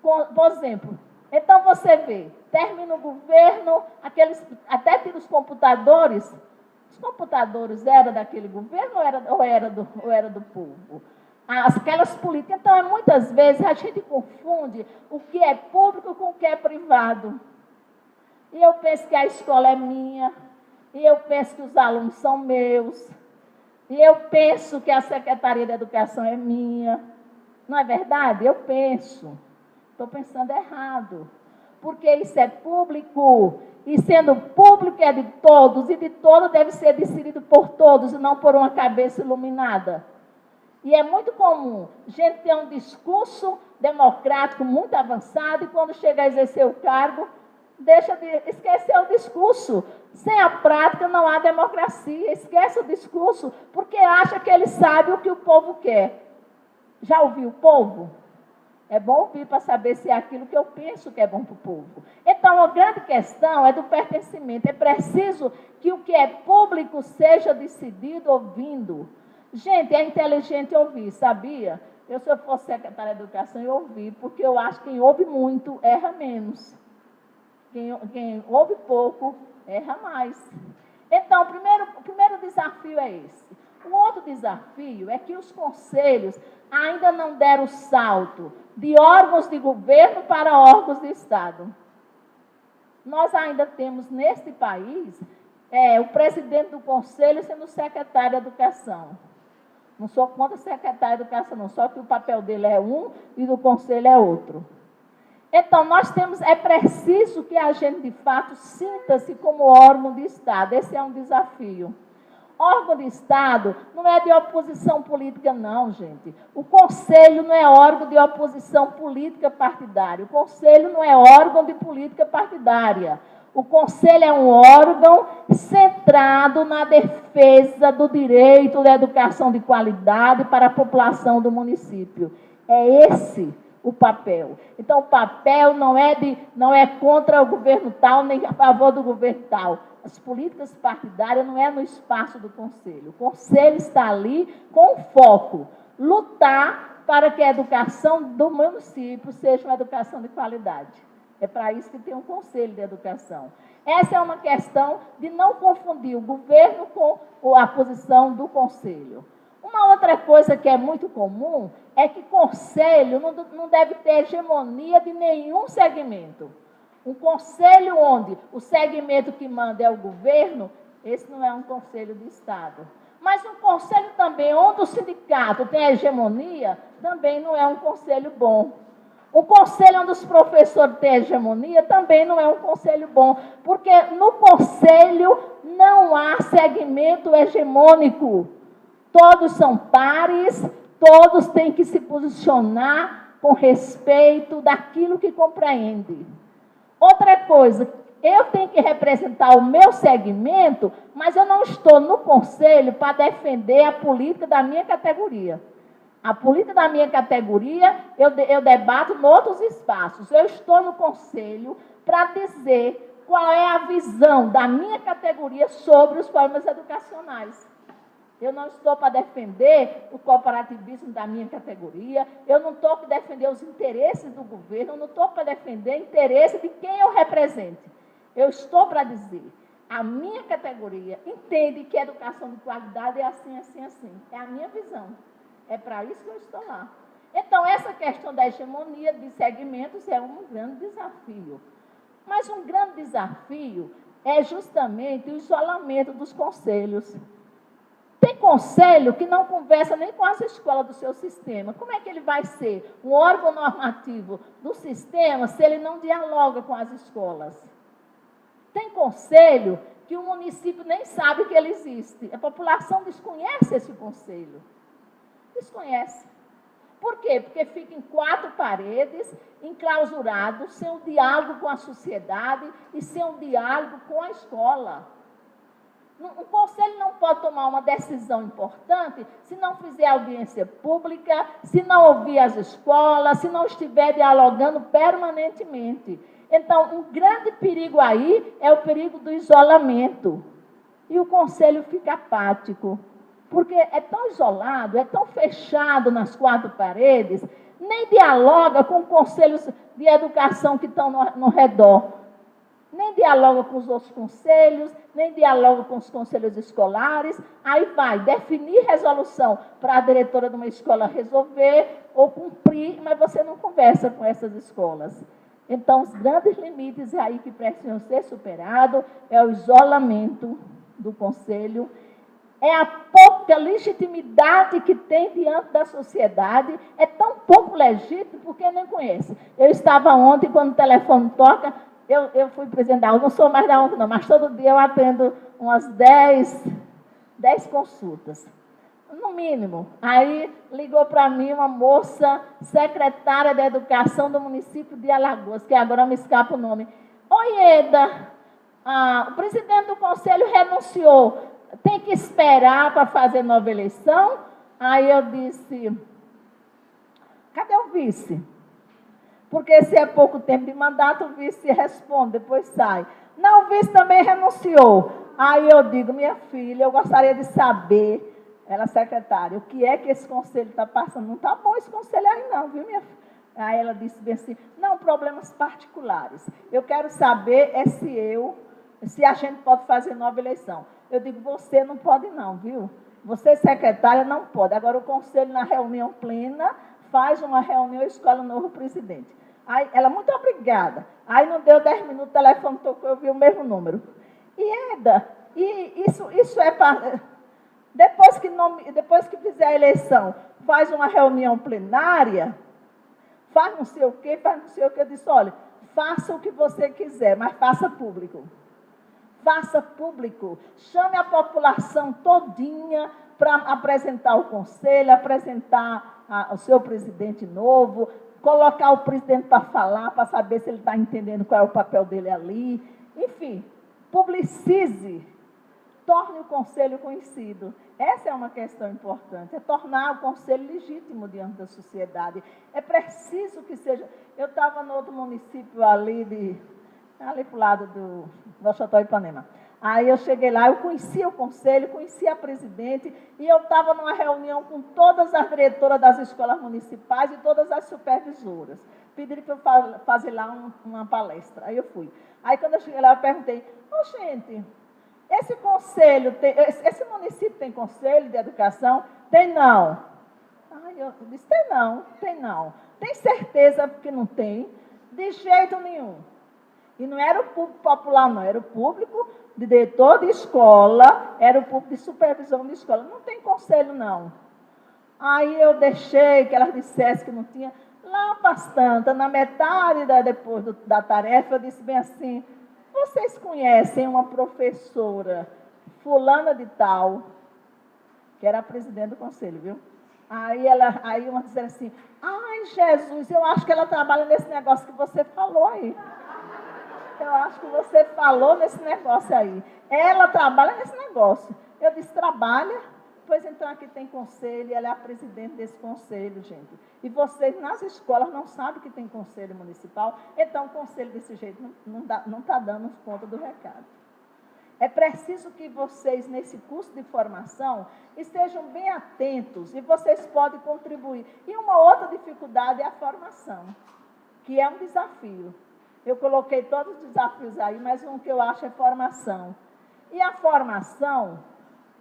Por exemplo, então você vê, termina o governo, até tira os computadores eram daquele governo ou era do povo? Aquelas políticas. Então, muitas vezes a gente confunde o que é público com o que é privado. E eu penso que a escola é minha, e eu penso que os alunos são meus, e eu penso que a Secretaria de Educação é minha. Não é verdade? Eu penso. Estou pensando errado. Porque isso é público. E sendo público é de todos. E de todos deve ser decidido por todos e não por uma cabeça iluminada. E é muito comum a gente ter um discurso democrático muito avançado e quando chega a exercer o cargo, deixa de esquecer o discurso. Sem a prática não há democracia. Esquece o discurso porque acha que ele sabe o que o povo quer. Já ouviu o povo? É bom ouvir para saber se é aquilo que eu penso que é bom para o povo. Então, a grande questão é do pertencimento. É preciso que o que é público seja decidido ouvindo. Gente, é inteligente ouvir, sabia? Se eu fosse secretária de Educação, eu ouvi, porque eu acho que quem ouve muito erra menos. Quem ouve pouco erra mais. Então, o primeiro desafio é esse. O outro desafio é que os conselhos ainda não deram o salto de órgãos de governo para órgãos de Estado. Nós ainda temos neste país o presidente do conselho sendo secretário de Educação. Não sou contra o secretário de Educação, não, só que o papel dele é um e do conselho é outro. Então, é preciso que a gente, de fato, sinta-se como órgão de Estado. Esse é um desafio. Órgão de Estado não é de oposição política, não, gente. O Conselho não é órgão de oposição política partidária. O Conselho não é órgão de política partidária. O Conselho é um órgão centrado na defesa do direito da educação de qualidade para a população do município. É esse o papel. Então, o papel não é contra o governo tal, nem a favor do governo tal. As políticas partidárias não é no espaço do Conselho. O Conselho está ali com foco, lutar para que a educação do município seja uma educação de qualidade. É para isso que tem um Conselho de Educação. Essa é uma questão de não confundir o governo com a posição do Conselho. Uma outra coisa que é muito comum é que conselho não deve ter hegemonia de nenhum segmento. Um conselho onde o segmento que manda é o governo, esse não é um conselho de Estado. Mas um conselho também onde o sindicato tem a hegemonia, também não é um conselho bom. Um conselho onde os professores têm hegemonia também não é um conselho bom, porque no conselho não há segmento hegemônico. Todos são pares, todos têm que se posicionar com respeito daquilo que compreende. Outra coisa, eu tenho que representar o meu segmento, mas eu não estou no conselho para defender a política da minha categoria. A política da minha categoria eu debato em outros espaços. Eu estou no conselho para dizer qual é a visão da minha categoria sobre os problemas educacionais. Eu não estou para defender o cooperativismo da minha categoria, eu não estou para defender os interesses do governo, eu não estou para defender o interesse de quem eu represente. Eu estou para dizer, a minha categoria entende que a educação de qualidade é assim, assim, assim. É a minha visão. É para isso que eu estou lá. Então, essa questão da hegemonia de segmentos é um grande desafio. Mas um grande desafio é justamente o isolamento dos conselhos. Tem conselho que não conversa nem com as escolas do seu sistema. Como é que ele vai ser um órgão normativo do sistema se ele não dialoga com as escolas? Tem conselho que o município nem sabe que ele existe. A população desconhece esse conselho. Desconhece. Por quê? Porque fica em 4 paredes, enclausurado, sem um diálogo com a sociedade e sem um diálogo com a escola. O conselho não pode tomar uma decisão importante se não fizer audiência pública, se não ouvir as escolas, se não estiver dialogando permanentemente. Então, um grande perigo aí é o perigo do isolamento. E o conselho fica apático, porque é tão isolado, é tão fechado nas 4 paredes, nem dialoga com conselhos de educação que estão no redor. Nem dialoga com os outros conselhos, nem dialoga com os conselhos escolares. Aí vai definir resolução para a diretora de uma escola resolver ou cumprir, mas você não conversa com essas escolas. Então, os grandes limites aí que precisam ser superados é o isolamento do conselho, é a pouca legitimidade que tem diante da sociedade, é tão pouco legítimo porque nem conhece. Eu estava ontem, quando o telefone toca, eu fui presidente da ONG, não sou mais da ONG não, mas todo dia eu atendo umas 10 consultas, no mínimo. Aí ligou para mim uma moça, secretária de Educação do município de Alagoas, que agora me escapa o nome. Oi, Eda, o presidente do conselho renunciou, tem que esperar para fazer nova eleição? Aí eu disse, cadê o vice? Porque se é pouco tempo de mandato, o vice responde, depois sai. Não, o vice também renunciou. Aí eu digo, minha filha, eu gostaria de saber, ela secretária, o que é que esse conselho está passando? Não está bom esse conselho aí não, viu, minha filha? Aí ela disse bem assim, não, problemas particulares. Eu quero saber se a gente pode fazer nova eleição. Eu digo, você não pode não, viu? Você, secretária, não pode. Agora, o conselho, na reunião plena, faz uma reunião e escolhe um novo presidente. Aí, ela, muito obrigada. Aí, não deu 10 minutos, o telefone tocou, eu vi o mesmo número. E, Eda, isso é para... Depois que fizer a eleição, faz uma reunião plenária, faz não sei o quê, faz não sei o quê. Eu disse, olha, faça o que você quiser, mas faça público. Faça público, chame a população todinha para apresentar o conselho, apresentar o seu presidente novo, colocar o presidente para falar, para saber se ele está entendendo qual é o papel dele ali. Enfim, publicize, torne o conselho conhecido. Essa é uma questão importante, é tornar o conselho legítimo diante da sociedade. É preciso que seja... Eu estava no outro município ali para o lado do Oxotó Ipanema. Aí eu cheguei lá, eu conhecia o conselho, conhecia a presidente, e eu estava numa reunião com todas as diretoras das escolas municipais e todas as supervisoras. Pediram para eu fazer lá uma palestra. Aí eu fui. Aí quando eu cheguei lá, eu perguntei, gente, esse conselho, esse município tem conselho de educação? Tem não. Aí eu disse, tem não. Tem certeza que não tem? De jeito nenhum. E não era o público popular, não, era o público de diretor de escola, era o público de supervisão de escola. Não tem conselho, não. Aí eu deixei que elas dissessem que não tinha. Lá bastante, na metade depois da tarefa, eu disse bem assim, vocês conhecem uma professora, fulana de tal, que era a presidente do conselho, viu? Aí uma disseram assim, ai, Jesus, eu acho que ela trabalha nesse negócio que você falou aí. Eu acho que você falou nesse negócio aí. Ela trabalha nesse negócio. Eu disse, trabalha? Pois então aqui tem conselho, ela é a presidente desse conselho, gente. E vocês nas escolas não sabem que tem conselho municipal, então o conselho desse jeito não está dando conta do recado. É preciso que vocês, nesse curso de formação, estejam bem atentos e vocês podem contribuir. E uma outra dificuldade é a formação, que é um desafio. Eu coloquei todos os desafios aí, mas um que eu acho é formação. E a formação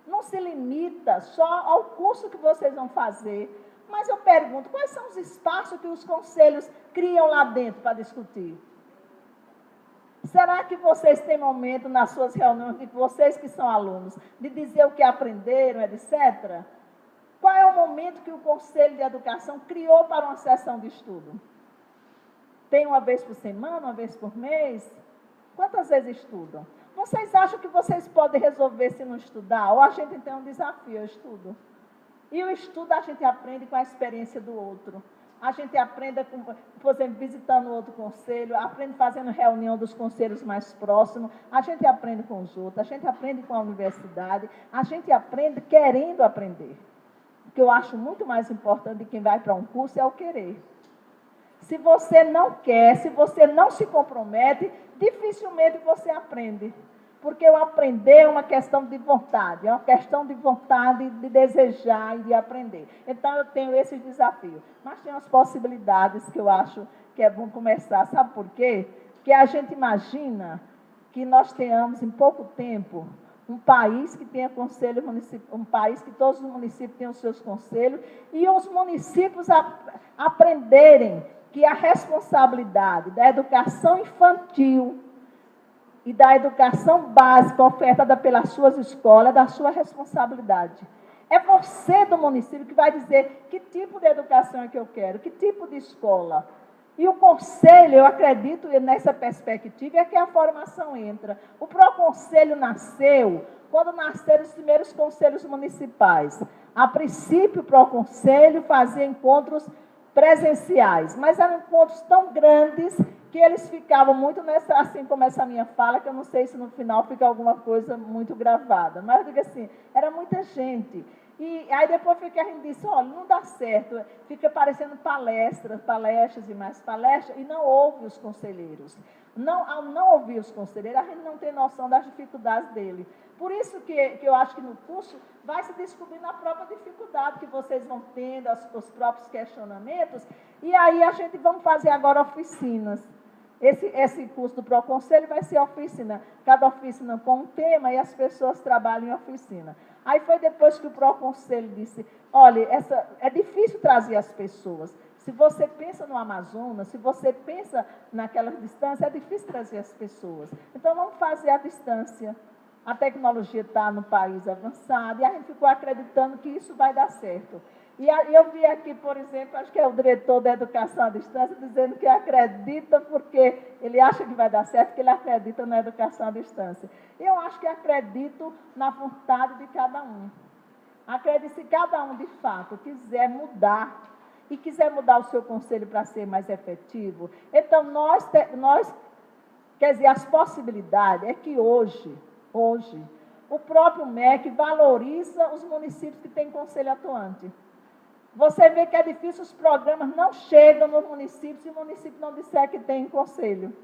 não se limita só ao curso que vocês vão fazer, mas eu pergunto, quais são os espaços que os conselhos criam lá dentro para discutir? Será que vocês têm momento nas suas reuniões, de vocês que são alunos, de dizer o que aprenderam, etc.? Qual é o momento que o Conselho de Educação criou para uma sessão de estudo? Tem uma vez por semana, uma vez por mês? Quantas vezes estudam? Vocês acham que vocês podem resolver se não estudar? Ou a gente tem um desafio, eu estudo. E o estudo a gente aprende com a experiência do outro. A gente aprende, por exemplo, visitando outro conselho, aprende fazendo reunião dos conselhos mais próximos, a gente aprende com os outros, a gente aprende com a universidade, a gente aprende querendo aprender. O que eu acho muito mais importante de quem vai para um curso é o querer. Se você não quer, se você não se compromete, dificilmente você aprende. Porque o aprender é uma questão de vontade, é uma questão de vontade de desejar e de aprender. Então, eu tenho esse desafio. Mas tem umas possibilidades que eu acho que é bom começar. Sabe por quê? Porque a gente imagina que nós tenhamos, em pouco tempo, um país que tenha conselho municipal, um país que todos os municípios tenham os seus conselhos, e os municípios aprenderem que a responsabilidade da educação infantil e da educação básica ofertada pelas suas escolas, é da sua responsabilidade. É você do município que vai dizer que tipo de educação é que eu quero, que tipo de escola. E o conselho, eu acredito nessa perspectiva, é que a formação entra. O Proconselho nasceu quando nasceram os primeiros conselhos municipais. A princípio, o Proconselho fazia encontros presenciais, mas eram encontros tão grandes que eles ficavam muito nessa, assim como essa minha fala, que eu não sei se no final fica alguma coisa muito gravada, mas eu digo assim, era muita gente. E aí depois foi que a gente disse, olha, não dá certo, fica parecendo palestras e mais palestras, e não ouve os conselheiros. Ao não ouvir os conselheiros, a gente não tem noção das dificuldades dele. Por isso que eu acho que no curso vai se descobrir a própria dificuldade que vocês vão tendo, os próprios questionamentos, e aí a gente vai fazer agora oficinas. Esse curso do Proconselho vai ser oficina, cada oficina com um tema e as pessoas trabalham em oficina. Aí foi depois que o Proconselho disse, olha, é difícil trazer as pessoas. Se você pensa no Amazonas, se você pensa naquela distância, é difícil trazer as pessoas. Então vamos fazer a distância. A tecnologia está no país avançado e a gente ficou acreditando que isso vai dar certo. E eu vi aqui, por exemplo, acho que é o diretor da Educação à Distância, dizendo que acredita porque ele acha que vai dar certo, porque ele acredita na educação à distância. Eu acho que acredito na vontade de cada um. Acredito se cada um, de fato, quiser mudar e quiser mudar o seu conselho para ser mais efetivo. Então, quer dizer, as possibilidades é que hoje, o próprio MEC valoriza os municípios que têm conselho atuante. Você vê que é difícil, os programas não chegam nos municípios se o município não disser que tem conselho.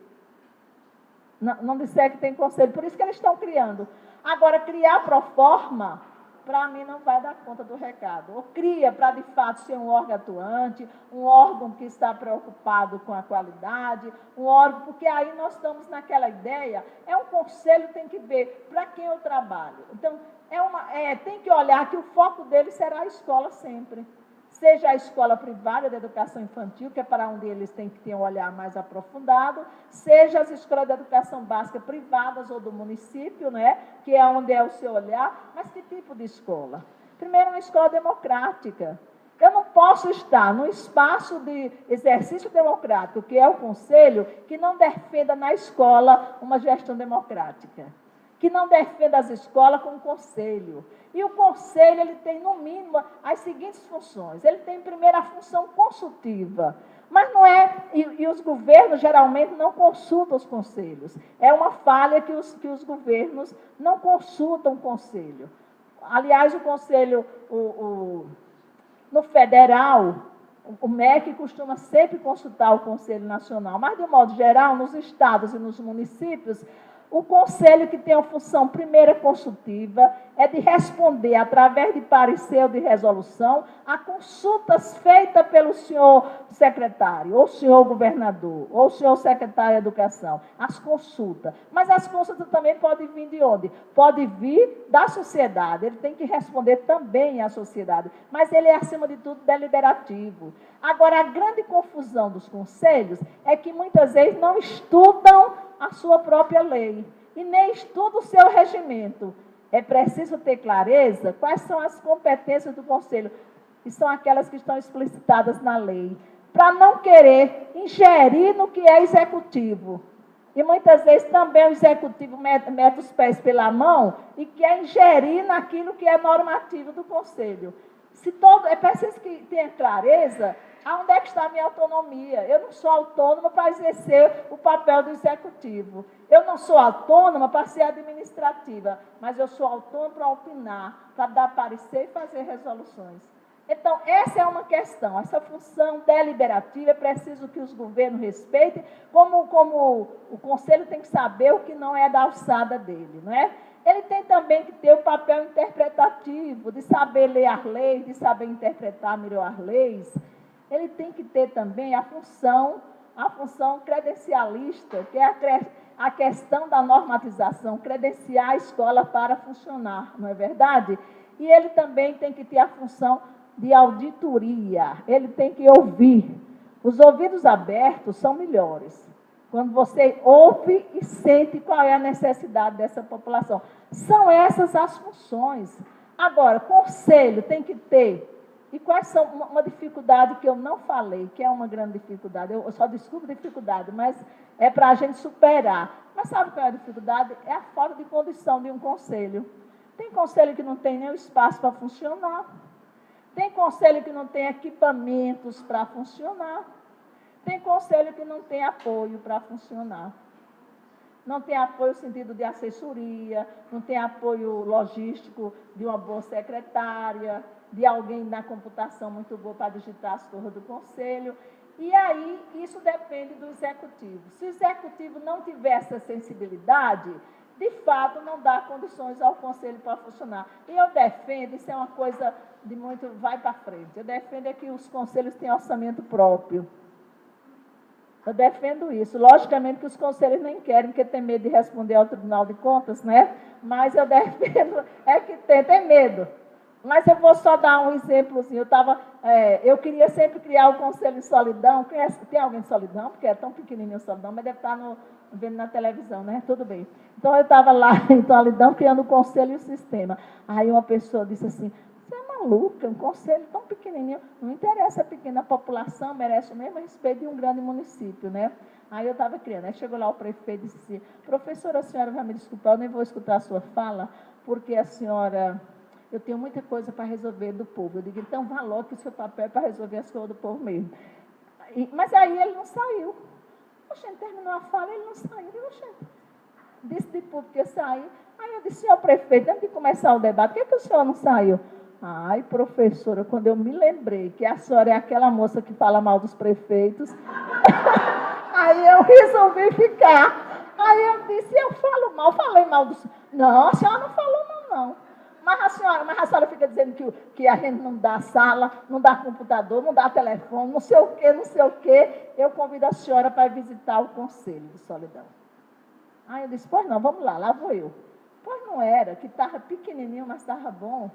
Não disser que tem conselho, por isso que eles estão criando. Agora, criar pro forma, para mim, não vai dar conta do recado. Ou cria para, de fato, ser um órgão atuante, um órgão que está preocupado com a qualidade, um órgão, porque aí nós estamos naquela ideia, um conselho tem que ver para quem eu trabalho. Então, tem que olhar que o foco dele será a escola sempre. Seja a escola privada de educação infantil, que é para onde eles têm que ter um olhar mais aprofundado, seja as escolas de educação básica privadas ou do município, né, que é onde é o seu olhar, mas que tipo de escola? Primeiro, uma escola democrática. Eu não posso estar no espaço de exercício democrático, que é o conselho, que não defenda na escola uma gestão democrática, que não defenda as escolas com o conselho. E o conselho, ele tem, no mínimo, as seguintes funções. Ele tem, primeiro, a função consultiva. Mas não é... E os governos, geralmente, não consultam os conselhos. É uma falha que os governos não consultam o conselho. Aliás, o conselho... no federal, o MEC costuma sempre consultar o Conselho Nacional. Mas, de um modo geral, nos estados e nos municípios... O conselho, que tem a função primeira consultiva, é de responder, através de parecer ou de resolução, a consultas feitas pelo senhor secretário, ou senhor governador, ou senhor secretário de Educação. As consultas. Mas as consultas também podem vir de onde? Pode vir da sociedade. Ele tem que responder também à sociedade. Mas ele é, acima de tudo, deliberativo. Agora, a grande confusão dos conselhos é que muitas vezes não estudam a sua própria lei e nem estudam o seu regimento. É preciso ter clareza quais são as competências do conselho, que são aquelas que estão explicitadas na lei, para não querer ingerir no que é executivo. E muitas vezes também o executivo mete os pés pela mão e quer ingerir naquilo que é normativo do conselho. É preciso que tenha clareza aonde é que está a minha autonomia. Eu não sou autônoma para exercer o papel do executivo. Eu não sou autônoma para ser administrativa, mas eu sou autônoma para opinar, para dar parecer e fazer resoluções. Então, essa é uma questão. Essa função deliberativa é preciso que os governos respeitem, como o Conselho tem que saber o que não é da alçada dele, não é? Ele tem também que ter o papel interpretativo, de saber ler as leis, de saber interpretar melhor as leis. Ele tem que ter também a função credencialista, que é a questão da normatização, credenciar a escola para funcionar, não é verdade? E ele também tem que ter a função de auditoria, ele tem que ouvir. Os ouvidos abertos são melhores. Quando você ouve e sente qual é a necessidade dessa população. São essas as funções. Agora, conselho tem que ter. E quais são uma dificuldade que eu não falei, que é uma grande dificuldade? Eu só descubro dificuldade, mas é para a gente superar. Mas sabe qual é a dificuldade? É a falta de condição de um conselho. Tem conselho que não tem nem o espaço para funcionar. Tem conselho que não tem equipamentos para funcionar. Tem conselho que não tem apoio para funcionar. Não tem apoio no sentido de assessoria, não tem apoio logístico de uma boa secretária, de alguém na computação muito boa para digitar as coisas do conselho. E aí, isso depende do executivo. Se o executivo não tiver essa sensibilidade, de fato, não dá condições ao conselho para funcionar. E eu defendo, isso é uma coisa de muito, vai para frente, eu defendo é que os conselhos tenham orçamento próprio. Eu defendo isso. Logicamente que os conselhos nem querem, porque tem medo de responder ao Tribunal de Contas, né? Mas eu defendo, é que tem medo. Mas eu vou só dar um exemplozinho. Eu queria sempre criar o Conselho de Solidão. Tem alguém de Solidão? Porque é tão pequenininho o Solidão, mas deve estar vendo na televisão, né? Tudo bem. Então, eu estava lá em Solidão criando o Conselho e o Sistema. Aí uma pessoa disse assim, você é maluca, um conselho tão pequenininho, não interessa a pequena população, merece o mesmo respeito de um grande município, né? Aí eu estava criando, aí chegou lá o prefeito e disse assim, professora, a senhora vai me desculpar, eu nem vou escutar a sua fala, porque a senhora, eu tenho muita coisa para resolver do povo. Eu digo, então vá logo que o seu papel é para resolver as coisas do povo mesmo. Mas aí ele não saiu. Oxente, terminou a fala, ele não saiu. Eu digo, oxente, disse de público que ia sair. Aí eu disse, senhor prefeito, antes de começar o debate, por que o senhor não saiu? Ai, professora, quando eu me lembrei que a senhora é aquela moça que fala mal dos prefeitos, aí eu resolvi ficar. Aí eu disse, eu falei mal dos... Não, a senhora não falou não. Mas a senhora fica dizendo que a gente não dá sala, não dá computador, não dá telefone, não sei o quê. Eu convido a senhora para visitar o Conselho de Solidão. Aí eu disse, pois não, vamos lá vou eu. Pois não era, que estava pequenininho, mas estava bom.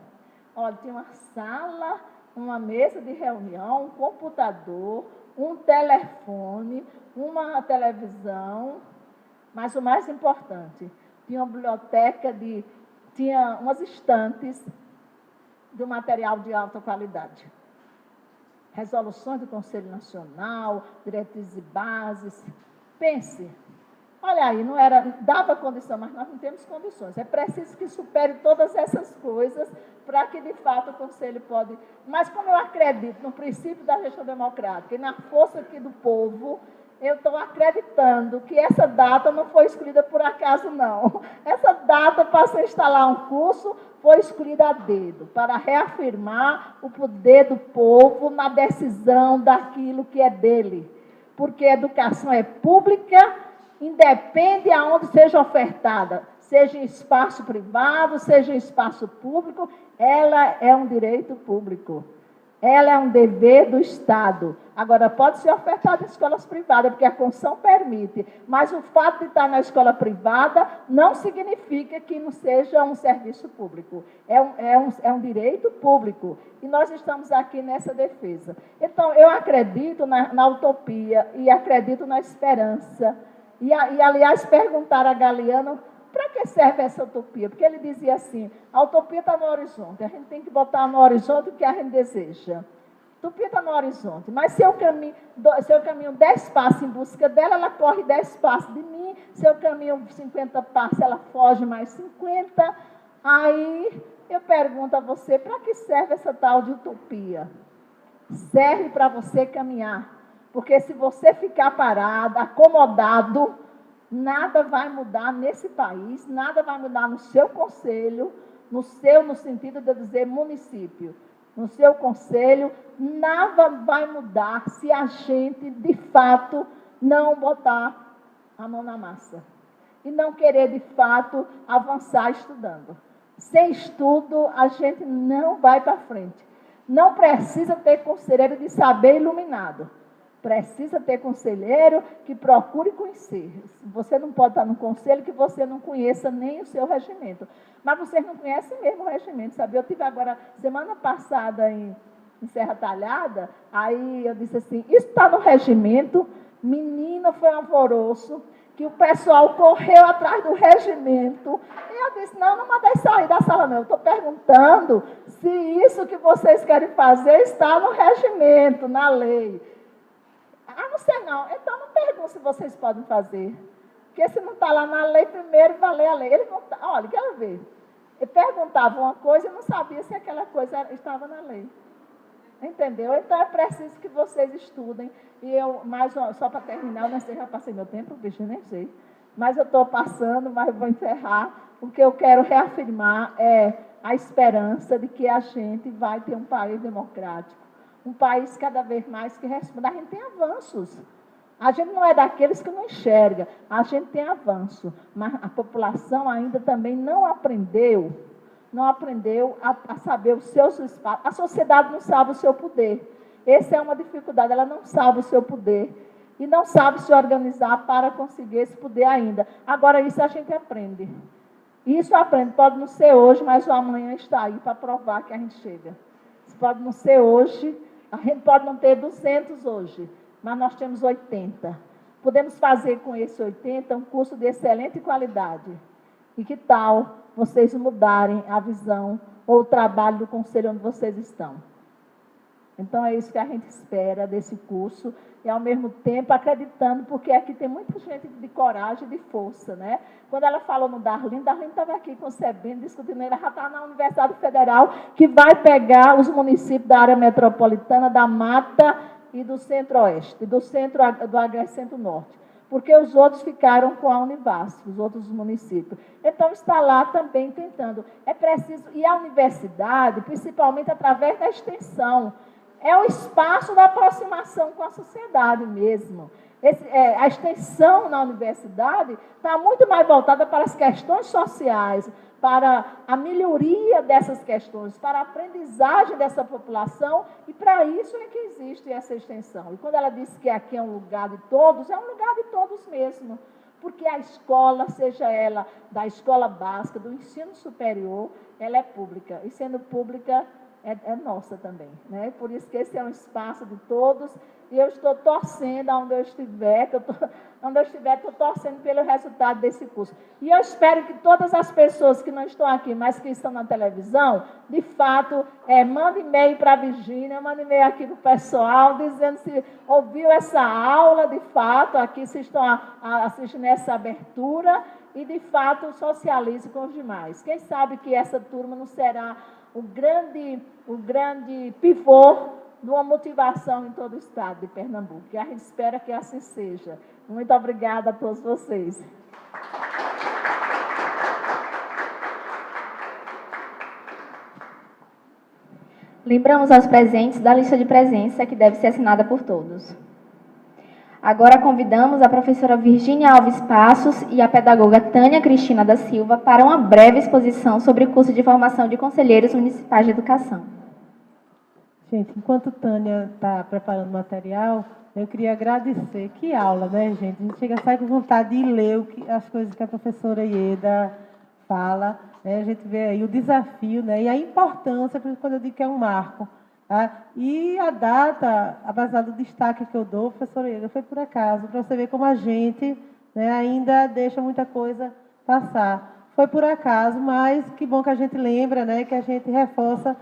Olha, tinha uma sala, uma mesa de reunião, um computador, um telefone, uma televisão, mas o mais importante, tinha uma biblioteca tinha umas estantes de material de alta qualidade. Resoluções do Conselho Nacional, diretrizes e bases. Pense, olha aí, não era, dava condição, mas nós não temos condições. É preciso que supere todas essas coisas para que, de fato, o Conselho pode... Mas como eu acredito no princípio da gestão democrática e na força aqui do povo, eu estou acreditando que essa data não foi escolhida por acaso, não. Essa data para se instalar um curso foi escolhida a dedo, para reafirmar o poder do povo na decisão daquilo que é dele. Porque a educação é pública independe aonde seja ofertada, seja em espaço privado, seja em espaço público, ela é um direito público. Ela é um dever do Estado. Agora, pode ser ofertada em escolas privadas, porque a Constituição permite, mas o fato de estar na escola privada não significa que não seja um serviço público. É um direito público. E nós estamos aqui nessa defesa. Então, eu acredito na utopia e acredito na esperança. E aliás, perguntaram a Galeano, para que serve essa utopia? Porque ele dizia assim, a utopia está no horizonte, a gente tem que botar no horizonte o que a gente deseja. A utopia está no horizonte, mas se eu caminho 10 passos em busca dela, ela corre 10 passos de mim, se eu caminho 50 passos, ela foge mais 50. Aí eu pergunto a você, para que serve essa tal de utopia? Serve para você caminhar, porque se você ficar parado, acomodado, nada vai mudar nesse país, nada vai mudar no seu conselho, no sentido de dizer município, no seu conselho, nada vai mudar se a gente, de fato, não botar a mão na massa. E não querer, de fato, avançar estudando. Sem estudo, a gente não vai para frente. Não precisa ter conselheiro de saber iluminado. Precisa ter conselheiro que procure conhecer. Você não pode estar num conselho que você não conheça nem o seu regimento. Mas vocês não conhecem mesmo o regimento, sabe? Eu tive agora, semana passada, em Serra Talhada, aí eu disse assim, isso está no regimento, menina, foi um alvoroço, que o pessoal correu atrás do regimento. E eu disse, não mandei sair da sala, não. Eu estou perguntando se isso que vocês querem fazer está no regimento, na lei. Ah, não sei não. Então, não pergunto se vocês podem fazer. Porque se não está lá na lei, primeiro vai ler a lei. Eles vão, olha, quero ver. Ele perguntava uma coisa e não sabia se aquela coisa estava na lei. Entendeu? Então, é preciso que vocês estudem. E eu, só para terminar, eu não sei, já passei meu tempo, bicho, nem sei. Mas eu estou passando, mas vou encerrar. O que eu quero reafirmar é a esperança de que a gente vai ter um país democrático. Um país cada vez mais que responda. A gente tem avanços. A gente não é daqueles que não enxerga. A gente tem avanço. Mas a população ainda também não aprendeu a saber os seus espaços. A sociedade não sabe o seu poder. Essa é uma dificuldade. Ela não sabe o seu poder. E não sabe se organizar para conseguir esse poder ainda. Agora, isso a gente aprende. Isso aprende. Pode não ser hoje, mas o amanhã está aí para provar que a gente chega. Pode não ser hoje. A gente pode não ter 200 hoje, mas nós temos 80. Podemos fazer com esse 80 um curso de excelente qualidade. E que tal vocês mudarem a visão ou o trabalho do conselho onde vocês estão? Então, é isso que a gente espera desse curso e, ao mesmo tempo, acreditando, porque aqui tem muita gente de coragem e de força, né? Quando ela falou no Darlene estava aqui concebendo, discutindo, ela já está na Universidade Federal, que vai pegar os municípios da área metropolitana, da Mata e do Centro-Oeste, do Agreste Centro-Norte, porque os outros ficaram com a Univasf, os outros municípios. Então, está lá também tentando. É preciso, e a universidade, principalmente através da extensão, é o espaço da aproximação com a sociedade mesmo. A extensão na universidade está muito mais voltada para as questões sociais, para a melhoria dessas questões, para a aprendizagem dessa população, e para isso é que existe essa extensão. E quando ela disse que aqui é um lugar de todos, é um lugar de todos mesmo. Porque a escola, seja ela da escola básica, do ensino superior, ela é pública. E sendo pública, é nossa também, né? Por isso que esse é um espaço de todos, e eu estou torcendo onde eu estiver, estou torcendo pelo resultado desse curso. E eu espero que todas as pessoas que não estão aqui, mas que estão na televisão, de fato, mandem e-mail para a Virgínia, mandem e-mail aqui para o pessoal, dizendo se ouviu essa aula, de fato, aqui se estão assistindo essa abertura, e, de fato, socialize com os demais. Quem sabe que essa turma não será o grande pivô de uma motivação em todo o estado de Pernambuco. E a gente espera que assim seja. Muito obrigada a todos vocês. Lembramos aos presentes da lista de presença que deve ser assinada por todos. Agora convidamos a professora Virgínia Alves Passos e a pedagoga Tânia Cristina da Silva para uma breve exposição sobre o curso de formação de conselheiros municipais de educação. Gente, enquanto Tânia está preparando o material, eu queria agradecer. Que aula, né, gente? A gente chega a sair com vontade de ler as coisas que a professora Ieda fala. Né? A gente vê aí o desafio, né? E a importância, quando eu digo que é um marco. Tá? E a data, apesar do destaque que eu dou, professora Ieda, foi por acaso, para você ver como a gente, né, ainda deixa muita coisa passar. Foi por acaso, mas que bom que a gente lembra, né, que a gente reforça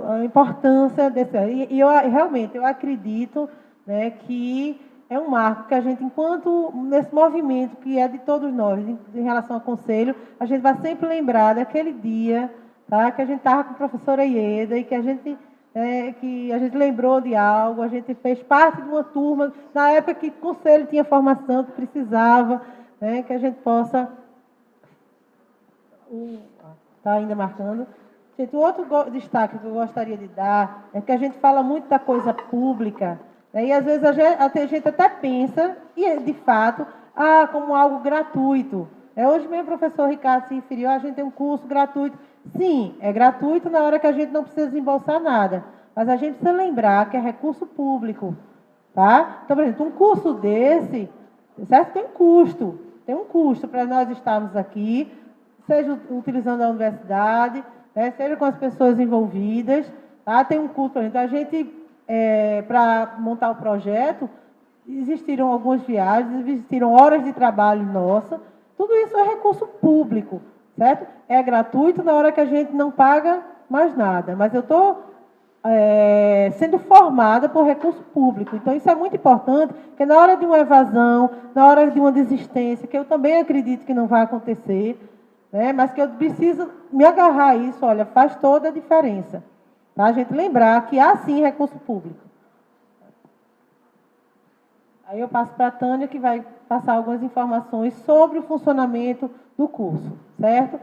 a importância desse. E eu realmente eu acredito, né, que é um marco que a gente, enquanto nesse movimento que é de todos nós, em relação ao conselho, a gente vai sempre lembrar daquele dia, tá, que a gente estava com a professora Ieda e que a gente lembrou de algo, a gente fez parte de uma turma, na época que o conselho tinha formação, que precisava, né, que a gente possa... Está ainda marcando. Gente, o outro destaque que eu gostaria de dar é que a gente fala muito da coisa pública, né, e às vezes a gente até pensa, e de fato, como algo gratuito. Hoje mesmo o professor Ricardo se referiu, a gente tem um curso gratuito. Sim, é gratuito na hora que a gente não precisa desembolsar nada, mas a gente precisa lembrar que é recurso público. Tá? Então, por exemplo, um curso desse, certo? Tem um custo para nós estarmos aqui, seja utilizando a universidade, né, seja com as pessoas envolvidas, tá? Tem um custo, por exemplo, a gente, para montar o projeto, existiram algumas viagens, existiram horas de trabalho nossa, tudo isso é recurso público, certo? É gratuito na hora que a gente não paga mais nada, mas eu estou sendo formada por recurso público, então isso é muito importante, porque na hora de uma evasão, na hora de uma desistência, que eu também acredito que não vai acontecer, né, mas que eu preciso me agarrar a isso, olha, faz toda a diferença. Tá? A gente lembrar que há sim recurso público. Aí eu passo para a Tânia, que vai passar algumas informações sobre o funcionamento do curso, certo?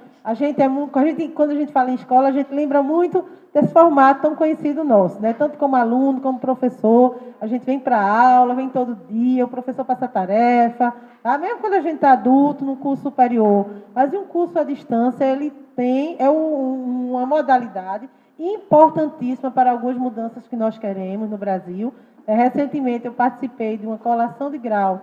Quando a gente fala em escola, a gente lembra muito desse formato tão conhecido nosso, né? Tanto como aluno, como professor, a gente vem para a aula, vem todo dia, o professor passa a tarefa, tá? Mesmo quando a gente está adulto, num curso superior. Mas um curso à distância, ele é uma modalidade importantíssima para algumas mudanças que nós queremos no Brasil. Recentemente, eu participei de uma colação de grau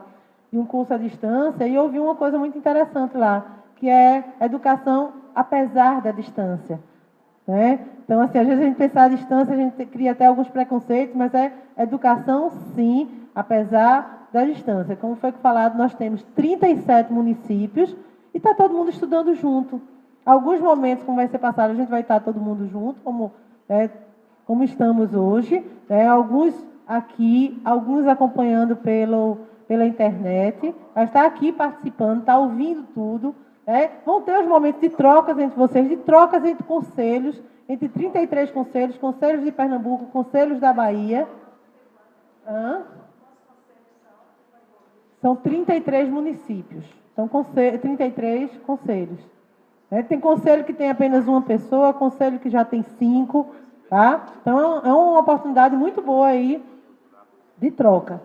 de um curso à distância e ouvi uma coisa muito interessante lá, que é educação apesar da distância. Né? Então, assim, às vezes a gente pensa à distância, a gente cria até alguns preconceitos, mas é educação, sim, apesar da distância. Como foi falado, nós temos 37 municípios e está todo mundo estudando junto. Alguns momentos, como vai ser passado, a gente vai estar todo mundo junto, como estamos hoje, né? Alguns aqui, alguns acompanhando pela internet, vai estar aqui participando, está ouvindo tudo. Vão ter os momentos de trocas entre vocês, de trocas entre conselhos, entre 33 conselhos, conselhos de Pernambuco, conselhos da Bahia. São 33 municípios, são 33 conselhos. Tem conselho que tem apenas uma pessoa, conselho que já tem 5, tá? Então, é uma oportunidade muito boa aí de troca.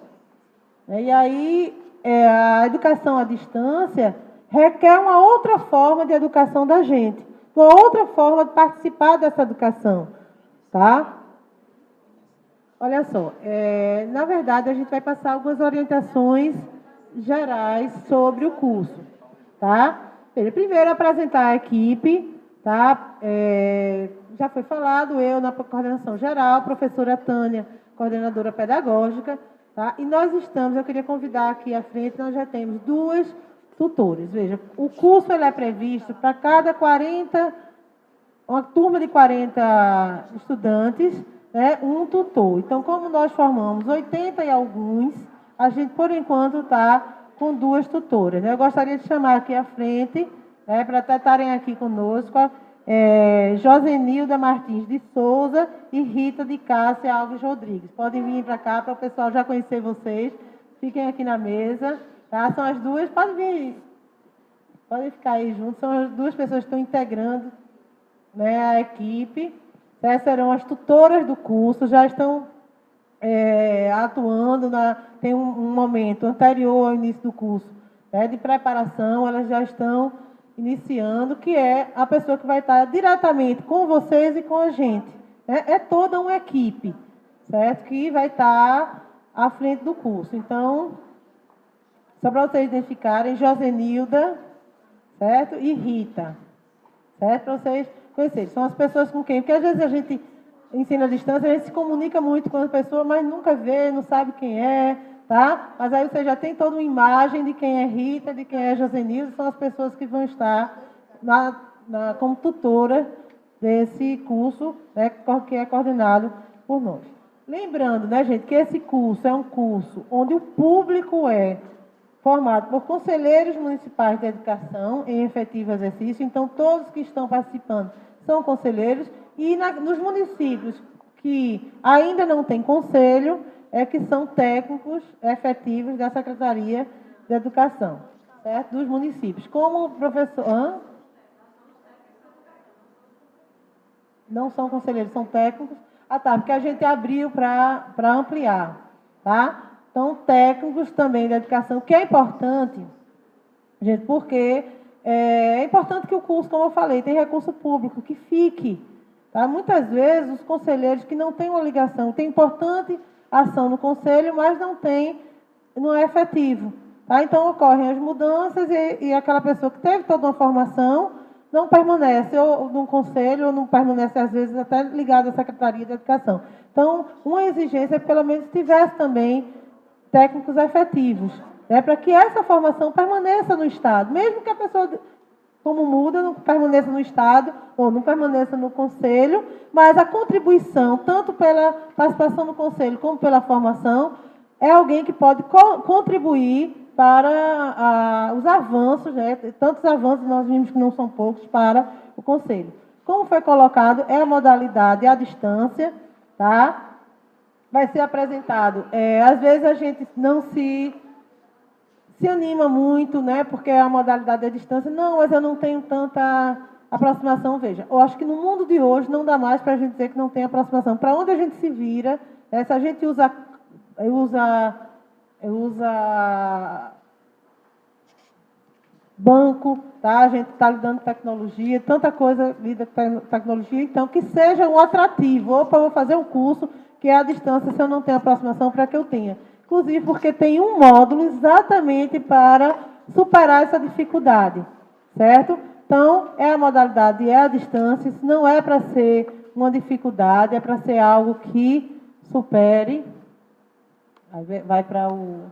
E aí, a educação à distância requer uma outra forma de educação da gente, uma outra forma de participar dessa educação, tá? Olha só, na verdade, a gente vai passar algumas orientações gerais sobre o curso, tá? Primeiro, apresentar a equipe, tá? Já foi falado, eu na coordenação geral, a professora Tânia, coordenadora pedagógica, tá? E nós eu queria convidar aqui à frente, nós já temos 2 tutores. Veja, o curso ele é previsto para cada uma turma de 40 estudantes, né, um tutor. Então, como nós formamos 80 e alguns, a gente, por enquanto, está com 2 tutoras. Eu gostaria de chamar aqui à frente, para estarem aqui conosco, Josenilda Martins de Souza e Rita de Cássia Alves Rodrigues. Podem vir para cá para o pessoal já conhecer vocês. Fiquem aqui na mesa. Tá? São as 2, podem vir, podem ficar aí juntos. São as 2 pessoas que estão integrando, né, a equipe. Essas serão as tutoras do curso, já estão atuando, tem um momento anterior ao início do curso, né, de preparação, elas já estão iniciando, que é a pessoa que vai estar diretamente com vocês e com a gente. Né? É toda uma equipe, certo? Que vai estar à frente do curso. Então, só para vocês identificarem, Josenilda, certo? E Rita, certo? Para vocês conhecerem. São as pessoas com quem, porque às vezes a gente ensina à distância, a gente se comunica muito com a pessoa, mas nunca vê, não sabe quem é, tá? Mas aí você já tem toda uma imagem de quem é Rita, de quem é Josenilda, são as pessoas que vão estar como tutora desse curso, né, que é coordenado por nós. Lembrando, né, gente, que esse curso é um curso onde o público é formado por conselheiros municipais de educação em efetivo exercício, então todos que estão participando são conselheiros, e nos municípios que ainda não têm conselho, que são técnicos efetivos da Secretaria de Educação, certo? Dos municípios. Como o professor... Não são conselheiros, são técnicos. Ah, tá, porque a gente abriu para ampliar, tá? Então, técnicos também da educação, que é importante, gente, porque é importante que o curso, como eu falei, tem recurso público, que fique. Tá? Muitas vezes, os conselheiros que não têm uma ligação, tem importante ação no conselho, mas não é efetivo. Tá? Então, ocorrem as mudanças e aquela pessoa que teve toda uma formação não permanece ou no conselho, ou não permanece, às vezes, até ligado à Secretaria de Educação. Então, uma exigência é que, pelo menos, tivesse também técnicos efetivos, né, para que essa formação permaneça no Estado, mesmo que a pessoa, como muda, não permaneça no Estado ou não permaneça no Conselho, mas a contribuição, tanto pela participação no Conselho como pela formação, é alguém que pode contribuir para os avanços, né, tantos avanços nós vimos que não são poucos para o Conselho. Como foi colocado, é a modalidade à distância, tá? Vai ser apresentado. Às vezes a gente não se anima muito, né? Porque a modalidade é distância. Não, mas eu não tenho tanta aproximação. Veja, eu acho que no mundo de hoje não dá mais para a gente dizer que não tem aproximação. Para onde a gente se vira, se a gente usa banco, tá? A gente está lidando com tecnologia, tanta coisa lida com tecnologia, então que seja um atrativo. Opa, eu vou fazer um curso que é à distância, se eu não tenho aproximação, para que eu tenha. Inclusive porque tem um módulo exatamente para superar essa dificuldade, certo? Então, a modalidade é à distância, isso não é para ser uma dificuldade, é para ser algo que supere. Vai para o...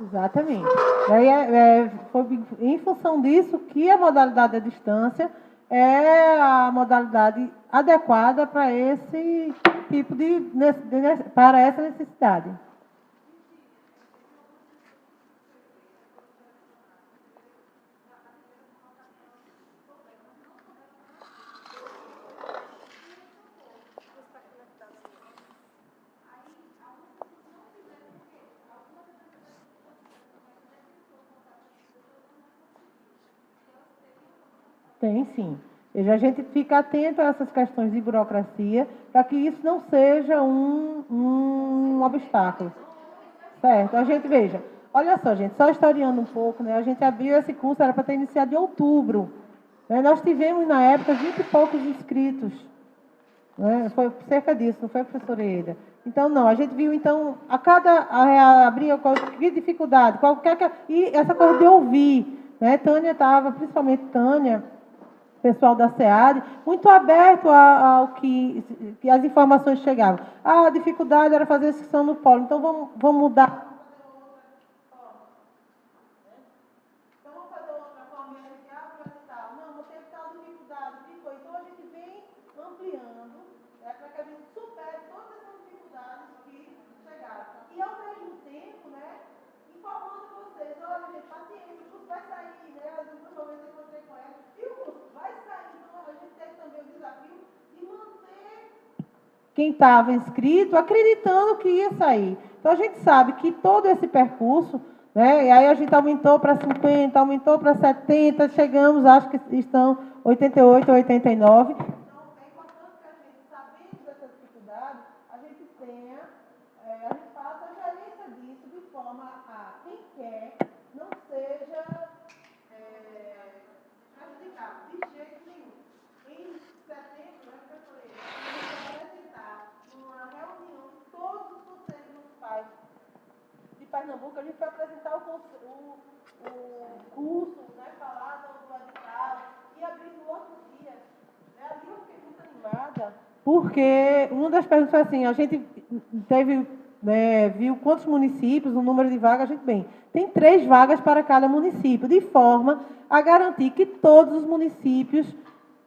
Exatamente. Daí foi em função disso que a modalidade à distância é a modalidade adequada para esse tipo para essa necessidade. Tem sim. A gente fica atento a essas questões de burocracia, para que isso não seja um obstáculo. Certo? A gente, veja, olha só, gente, só historiando um pouco, né? A gente abriu esse curso, era para ter iniciado em outubro. Né? Nós tivemos, na época, 20 e poucos inscritos. Né? Foi cerca disso, não foi, professora Eda? Então, não, a gente viu, então, abria qualquer dificuldade, e essa coisa de ouvir. Né? Tânia estava, principalmente Tânia, pessoal da SEAD, muito aberto ao que as informações chegavam. A dificuldade era fazer a inscrição no polo, então vamos mudar. Então vamos fazer outra forma tal. Não, vou ter tal dificuldade, então a gente vem ampliando, para que a gente supere todas essas dificuldades que chegaram. E ao mesmo tempo, né, informando vocês, olha, gente, paciência, o curso vai sair, né? Alguns momentos eu encontrei com ela, e o curso vai sair, então a gente tem também o desafio de manter quem estava inscrito acreditando que ia sair. Então, a gente sabe que todo esse percurso, né, e aí a gente aumentou para 50, aumentou para 70, chegamos, acho que estão 88, 89. Então, é importante que a gente, sabendo dessa dificuldade, a gente tenha, a gente faça a gerência disso de forma a quem quer não seja prejudicado de jeito nenhum. Em setembro, né, professora, a gente vai apresentar uma reunião de todos os conselhos municipais de Pernambuco. A gente vai apresentar o curso, né, falar do edital e abrir no outro dia. Né, ali eu fiquei muito animada, porque uma das perguntas foi assim, a gente teve, né, viu quantos municípios, o número de vagas, a gente, bem, tem 3 vagas para cada município, de forma a garantir que todos os municípios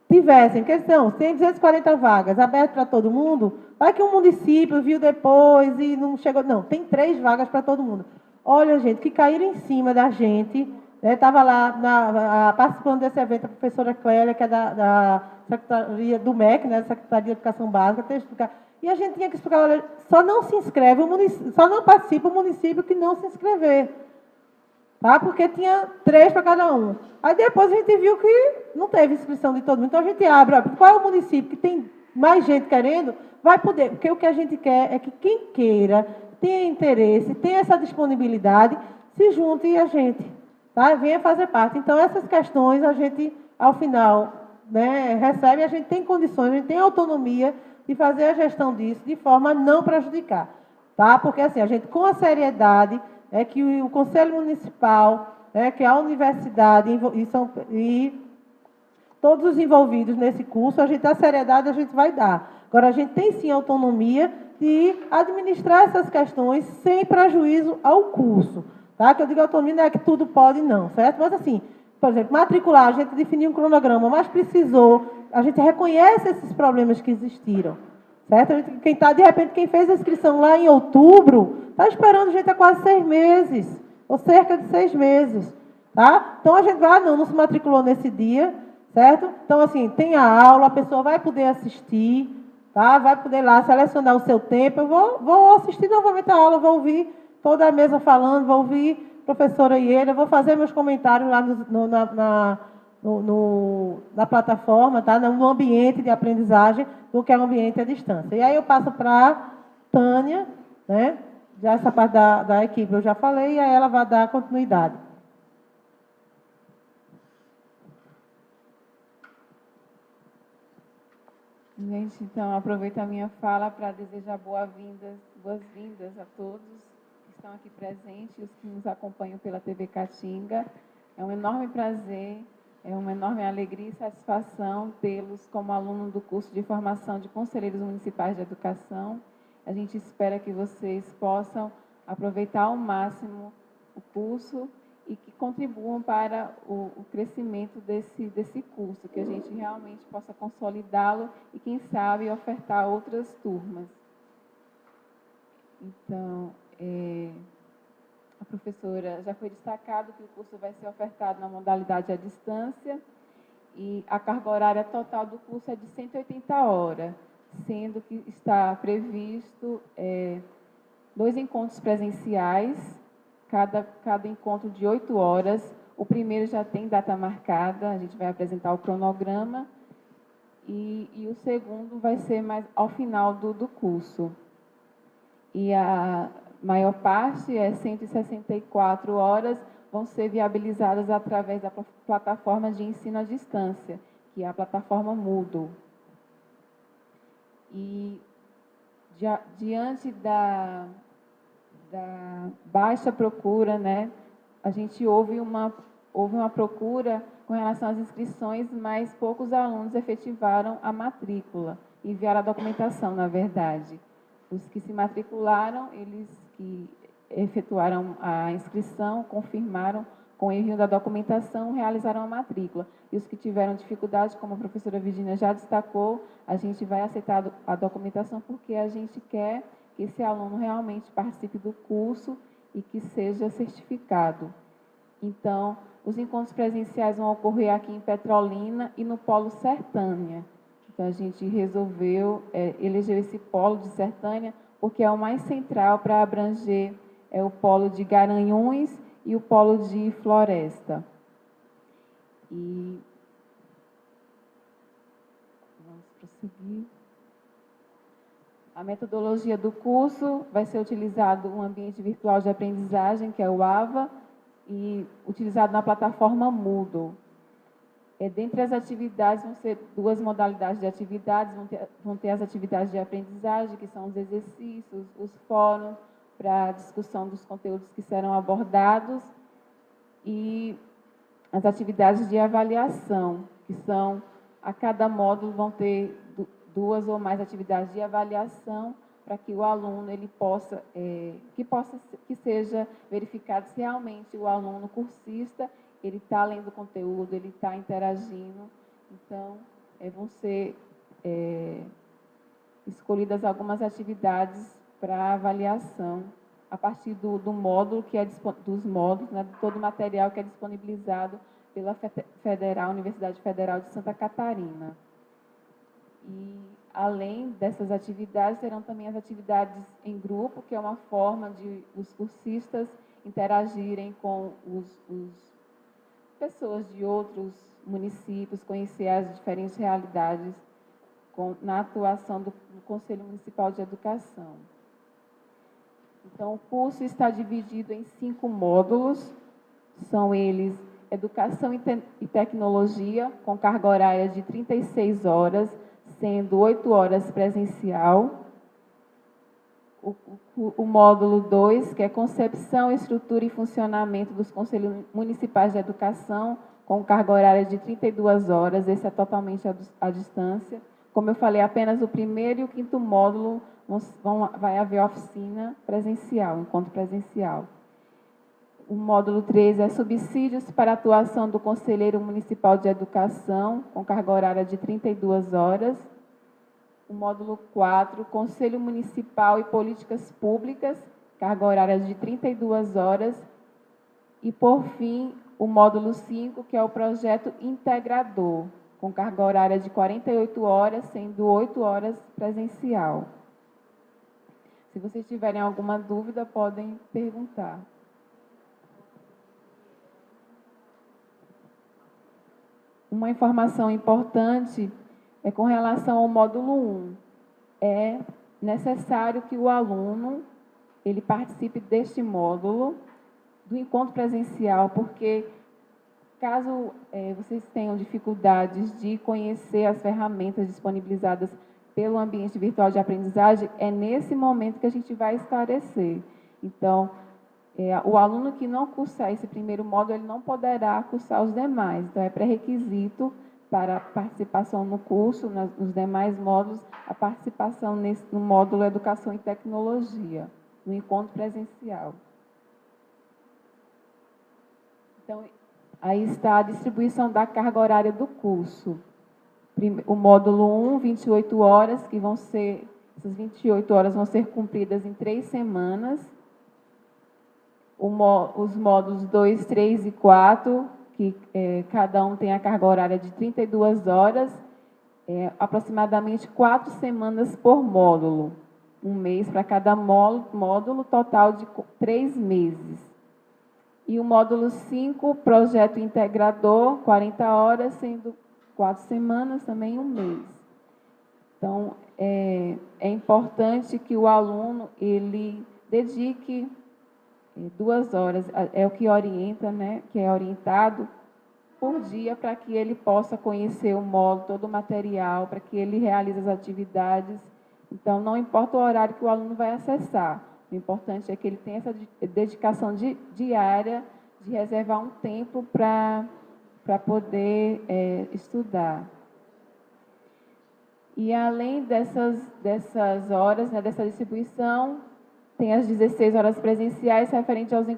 tivessem, porque são, tem 240 vagas abertas para todo mundo, vai que um município viu depois e não chegou, não, tem 3 vagas para todo mundo. Olha, gente, que caíram em cima da gente, estava lá participando desse evento a professora Clélia, que é da Secretaria do MEC, né, da Secretaria de Educação Básica, tem que explicar. E a gente tinha que explicar, olha, só não se inscreve, só não participa o município que não se inscrever. Tá? Porque tinha 3 para cada um. Aí depois a gente viu que não teve inscrição de todo mundo. Então a gente abre, qual é o município que tem mais gente querendo, vai poder. Porque o que a gente quer é que quem queira, tenha interesse, tenha essa disponibilidade, se junte e a gente, tá? Venha fazer parte. Então essas questões a gente, ao final, né, recebe, a gente tem condições, a gente tem autonomia de fazer a gestão disso de forma a não prejudicar. Tá? Porque assim, a gente, com a seriedade, que o Conselho Municipal, que a universidade e todos os envolvidos nesse curso, a seriedade a gente vai dar. Agora, a gente tem sim autonomia de administrar essas questões sem prejuízo ao curso. Tá? Que eu digo autonomia não é que tudo pode, não, certo? Mas assim, por exemplo, matricular, a gente definiu um cronograma, mas precisou, a gente reconhece esses problemas que existiram. Certo? De repente, quem fez a inscrição lá em outubro, está esperando a gente há quase 6 meses, ou cerca de 6 meses. Tá? Então, a gente vai, não se matriculou nesse dia, certo? Então, assim, tem a aula, a pessoa vai poder assistir, tá? Vai poder lá selecionar o seu tempo. Eu vou assistir novamente a aula, vou ouvir toda a mesa falando, vou ouvir a professora Ieda, vou fazer meus comentários lá na plataforma, tá? No ambiente de aprendizagem, do que é o ambiente à distância. E aí eu passo para a Tânia, né? Já essa parte da equipe eu já falei, e aí ela vai dar continuidade. Gente, então, aproveito a minha fala para desejar boas-vindas a todos que estão aqui presentes, os que nos acompanham pela TV Caatinga. É um enorme prazer, é uma enorme alegria e satisfação tê-los como aluno do curso de formação de Conselheiros Municipais de Educação. A gente espera que vocês possam aproveitar ao máximo o curso e que contribuam para o crescimento desse curso, que a gente realmente possa consolidá-lo e, quem sabe, ofertar outras turmas. Então, a professora, já foi destacado que o curso vai ser ofertado na modalidade à distância e a carga horária total do curso é de 180 horas, sendo que está previsto 2 encontros presenciais, cada encontro de 8 horas. O primeiro já tem data marcada, a gente vai apresentar o cronograma, e o segundo vai ser mais ao final do curso. E a maior parte, 164 horas, vão ser viabilizadas através da plataforma de ensino à distância, que é a plataforma Moodle. E, diante da baixa procura, né, a gente houve uma procura com relação às inscrições, mas poucos alunos efetivaram a matrícula, enviaram a documentação, na verdade. Os que se matricularam, eles que efetuaram a inscrição, confirmaram com o envio da documentação, realizaram a matrícula. E os que tiveram dificuldade, como a professora Virginia já destacou, a gente vai aceitar a documentação porque a gente quer que esse aluno realmente participe do curso e que seja certificado. Então, os encontros presenciais vão ocorrer aqui em Petrolina e no Polo Sertânia. Então, a gente resolveu eleger esse polo de Sertânia, porque é o mais central para abranger o polo de Garanhuns e o polo de Floresta. E vamos prosseguir. A metodologia do curso vai ser utilizado um ambiente virtual de aprendizagem, que é o AVA, e utilizado na plataforma Moodle. Dentre as atividades, vão ser duas modalidades de atividades, vão ter as atividades de aprendizagem, que são os exercícios, os fóruns, para discussão dos conteúdos que serão abordados, e as atividades de avaliação, que são, a cada módulo vão ter duas ou mais atividades de avaliação, para que o aluno ele possa, que seja verificado se realmente o aluno cursista ele está lendo o conteúdo, ele está interagindo. Então, vão ser escolhidas algumas atividades para avaliação a partir do módulo dos módulos, né, de todo o material que é disponibilizado pela Universidade Federal de Santa Catarina. E, além dessas atividades, terão também as atividades em grupo, que é uma forma de os cursistas interagirem com pessoas de outros municípios, conhecer as diferentes realidades na atuação do Conselho Municipal de Educação. Então, o curso está dividido em 5 módulos, são eles Educação e Tecnologia, com carga horária de 36 horas, sendo 8 horas presencial. O módulo 2, que é Concepção, Estrutura e Funcionamento dos Conselhos Municipais de Educação, com carga horária de 32 horas, esse é totalmente à distância. Como eu falei, apenas o primeiro e o 5º módulo vai haver oficina presencial, encontro presencial. O módulo 3 é Subsídios para a Atuação do Conselheiro Municipal de Educação, com carga horária de 32 horas. O módulo 4, Conselho Municipal e Políticas Públicas, carga horária de 32 horas. E, por fim, o módulo 5, que é o Projeto Integrador, com carga horária de 48 horas, sendo 8 horas presencial. Se vocês tiverem alguma dúvida, podem perguntar. Uma informação importante é com relação ao módulo 1. É necessário que o aluno ele participe deste módulo, do encontro presencial, porque caso vocês tenham dificuldades de conhecer as ferramentas disponibilizadas pelo ambiente virtual de aprendizagem, é nesse momento que a gente vai esclarecer. Então, o aluno que não cursar esse primeiro módulo, ele não poderá cursar os demais. Então, é pré-requisito para a participação no curso, nos demais módulos, a participação no módulo Educação e Tecnologia, no encontro presencial. Então, aí está a distribuição da carga horária do curso. O módulo 1, 28 horas, que vão ser, essas 28 horas vão ser cumpridas em 3 semanas. Os módulos 2, 3 e 4, que cada um tem a carga horária de 32 horas, aproximadamente 4 semanas por módulo. 1 mês para cada módulo, total de 3 meses. E o módulo 5, Projeto Integrador, 40 horas, sendo 4 semanas, também 1 mês. Então, é importante que o aluno ele dedique 2 horas, é o que orienta, né, que é orientado por dia, para que ele possa conhecer o módulo, todo o material, para que ele realize as atividades. Então, não importa o horário que o aluno vai acessar, o importante é que ele tenha essa dedicação diária, de reservar um tempo para poder estudar. E, além dessas horas, né, dessa distribuição, tem as 16 horas presenciais referentes aos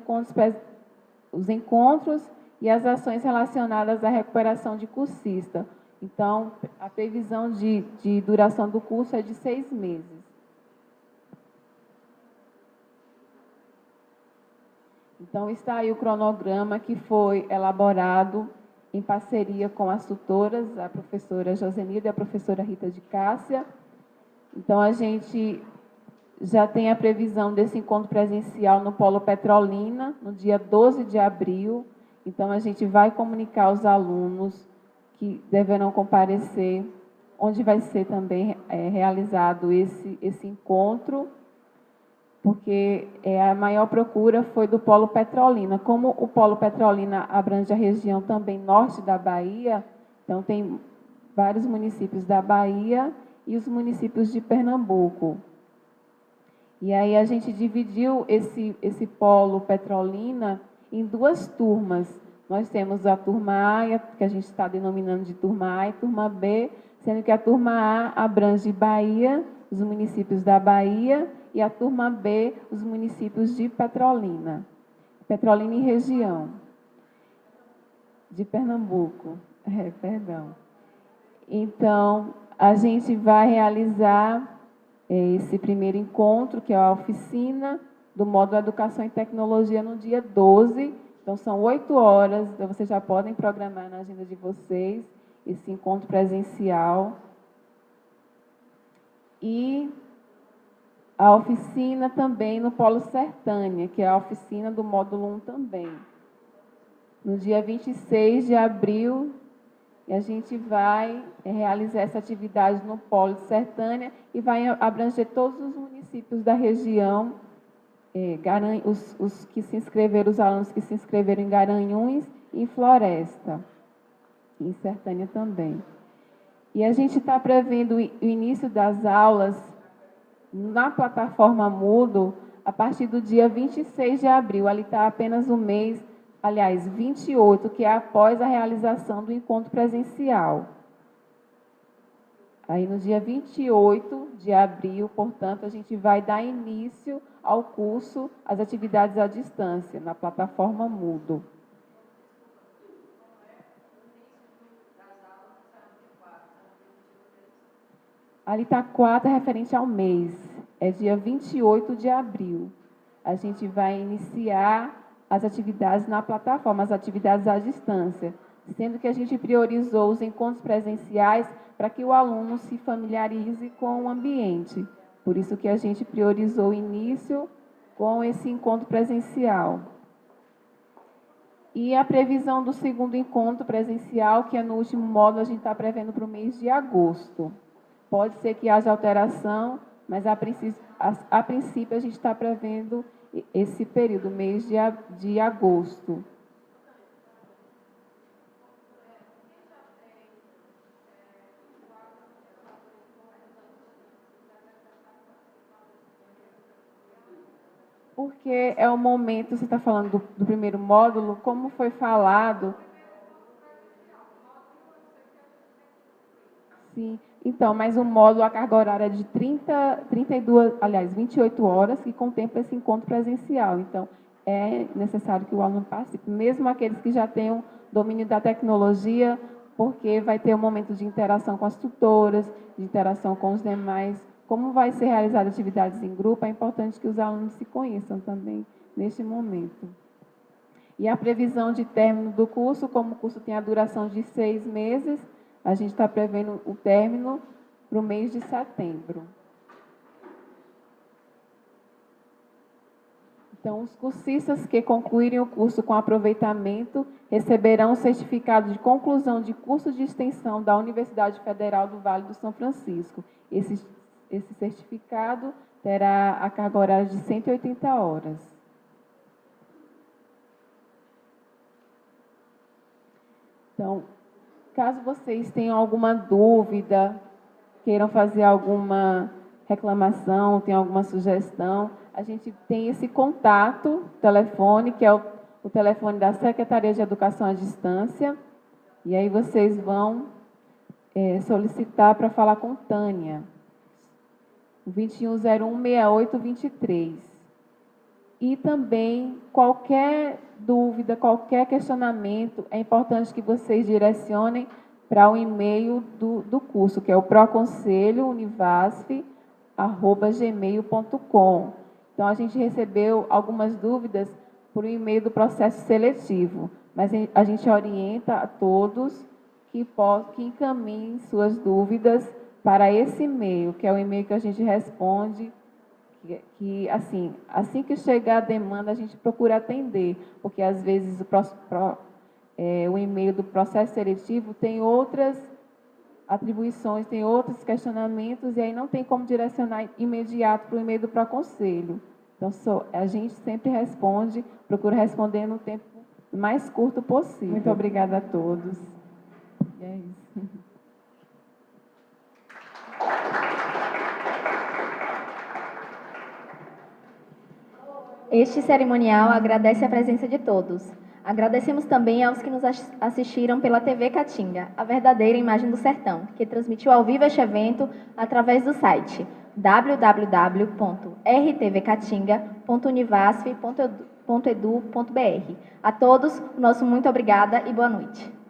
encontros e as ações relacionadas à recuperação de cursista. Então, a previsão de duração do curso é de 6 meses. Então, está aí o cronograma que foi elaborado em parceria com as tutoras, a professora Josenilda e a professora Rita de Cássia. Então, a gente já tem a previsão desse encontro presencial no Polo Petrolina, no dia 12 de abril. Então, a gente vai comunicar aos alunos que deverão comparecer, onde vai ser também realizado esse encontro, porque a maior procura foi do Polo Petrolina. Como o Polo Petrolina abrange a região também norte da Bahia, então tem vários municípios da Bahia e os municípios de Pernambuco. E aí a gente dividiu esse Polo Petrolina em 2 turmas. Nós temos a turma A, que a gente está denominando de turma A, e turma B, sendo que a turma A abrange Bahia, os municípios da Bahia, e a turma B, os municípios de Petrolina. Petrolina e região. De Pernambuco. Perdão. Então, a gente vai realizar esse primeiro encontro, que é a oficina do módulo Educação e Tecnologia, no dia 12. Então, são 8 horas, então vocês já podem programar na agenda de vocês esse encontro presencial. E a oficina também no Polo Sertânia, que é a oficina do módulo 1 também. No dia 26 de abril, a gente vai realizar essa atividade no Polo Sertânia e vai abranger todos os municípios da região, os que se inscreveram, os alunos que se inscreveram em Garanhuns e em Floresta, e em Sertânia também. E a gente está prevendo o início das aulas na plataforma Moodle a partir do dia 26 de abril. Ali está apenas um mês, aliás, 28, que é após a realização do encontro presencial. Aí, no dia 28 de abril, portanto, a gente vai dar início ao curso, às atividades à distância, na plataforma Moodle. Ali está 4, referente ao mês. É dia 28 de abril. A gente vai iniciar as atividades na plataforma, as atividades à distância, sendo que a gente priorizou os encontros presenciais para que o aluno se familiarize com o ambiente. Por isso que a gente priorizou o início com esse encontro presencial. E a previsão do segundo encontro presencial, que é no último módulo, a gente está prevendo para o mês de agosto. Pode ser que haja alteração, mas a princípio a gente está prevendo esse período, mês de agosto. Porque é o momento, você está falando do primeiro módulo, como foi falado. Sim, então, mas o módulo, a carga horária é de 28 horas, que contempla esse encontro presencial. Então, é necessário que o aluno participe, mesmo aqueles que já tenham domínio da tecnologia, porque vai ter um momento de interação com as tutoras, de interação com os demais. Como vai ser realizada atividades em grupo, é importante que os alunos se conheçam também neste momento. E a previsão de término do curso, como o curso tem a duração de 6 meses, a gente está prevendo o término para o mês de setembro. Então, os cursistas que concluírem o curso com aproveitamento receberão o certificado de conclusão de curso de extensão da Universidade Federal do Vale do São Francisco. Esse certificado terá a carga horária de 180 horas. Então, caso vocês tenham alguma dúvida, queiram fazer alguma reclamação, tenham alguma sugestão, a gente tem esse contato, telefone, que é o telefone da Secretaria de Educação à Distância, e aí vocês vão solicitar para falar com Tânia, o 2101-6823. E também, qualquer dúvida, qualquer questionamento, é importante que vocês direcionem para o e-mail do curso, que é o proconselhounivasf@gmail.com. Então, a gente recebeu algumas dúvidas por e-mail do processo seletivo, mas a gente orienta a todos que encaminhem suas dúvidas para esse e-mail, que é o e-mail que a gente responde, que assim que chegar a demanda, a gente procura atender, porque às vezes o e-mail do processo seletivo tem outras atribuições, tem outros questionamentos, e aí não tem como direcionar imediato para o e-mail do Proconselho. Então, a gente sempre responde, procura responder no tempo mais curto possível. Muito obrigada a todos. E é isso. Este cerimonial agradece a presença de todos. Agradecemos também aos que nos assistiram pela TV Caatinga, a verdadeira imagem do sertão, que transmitiu ao vivo este evento através do site www.rtvcatinga.univasf.edu.br. A todos, o nosso muito obrigada e boa noite.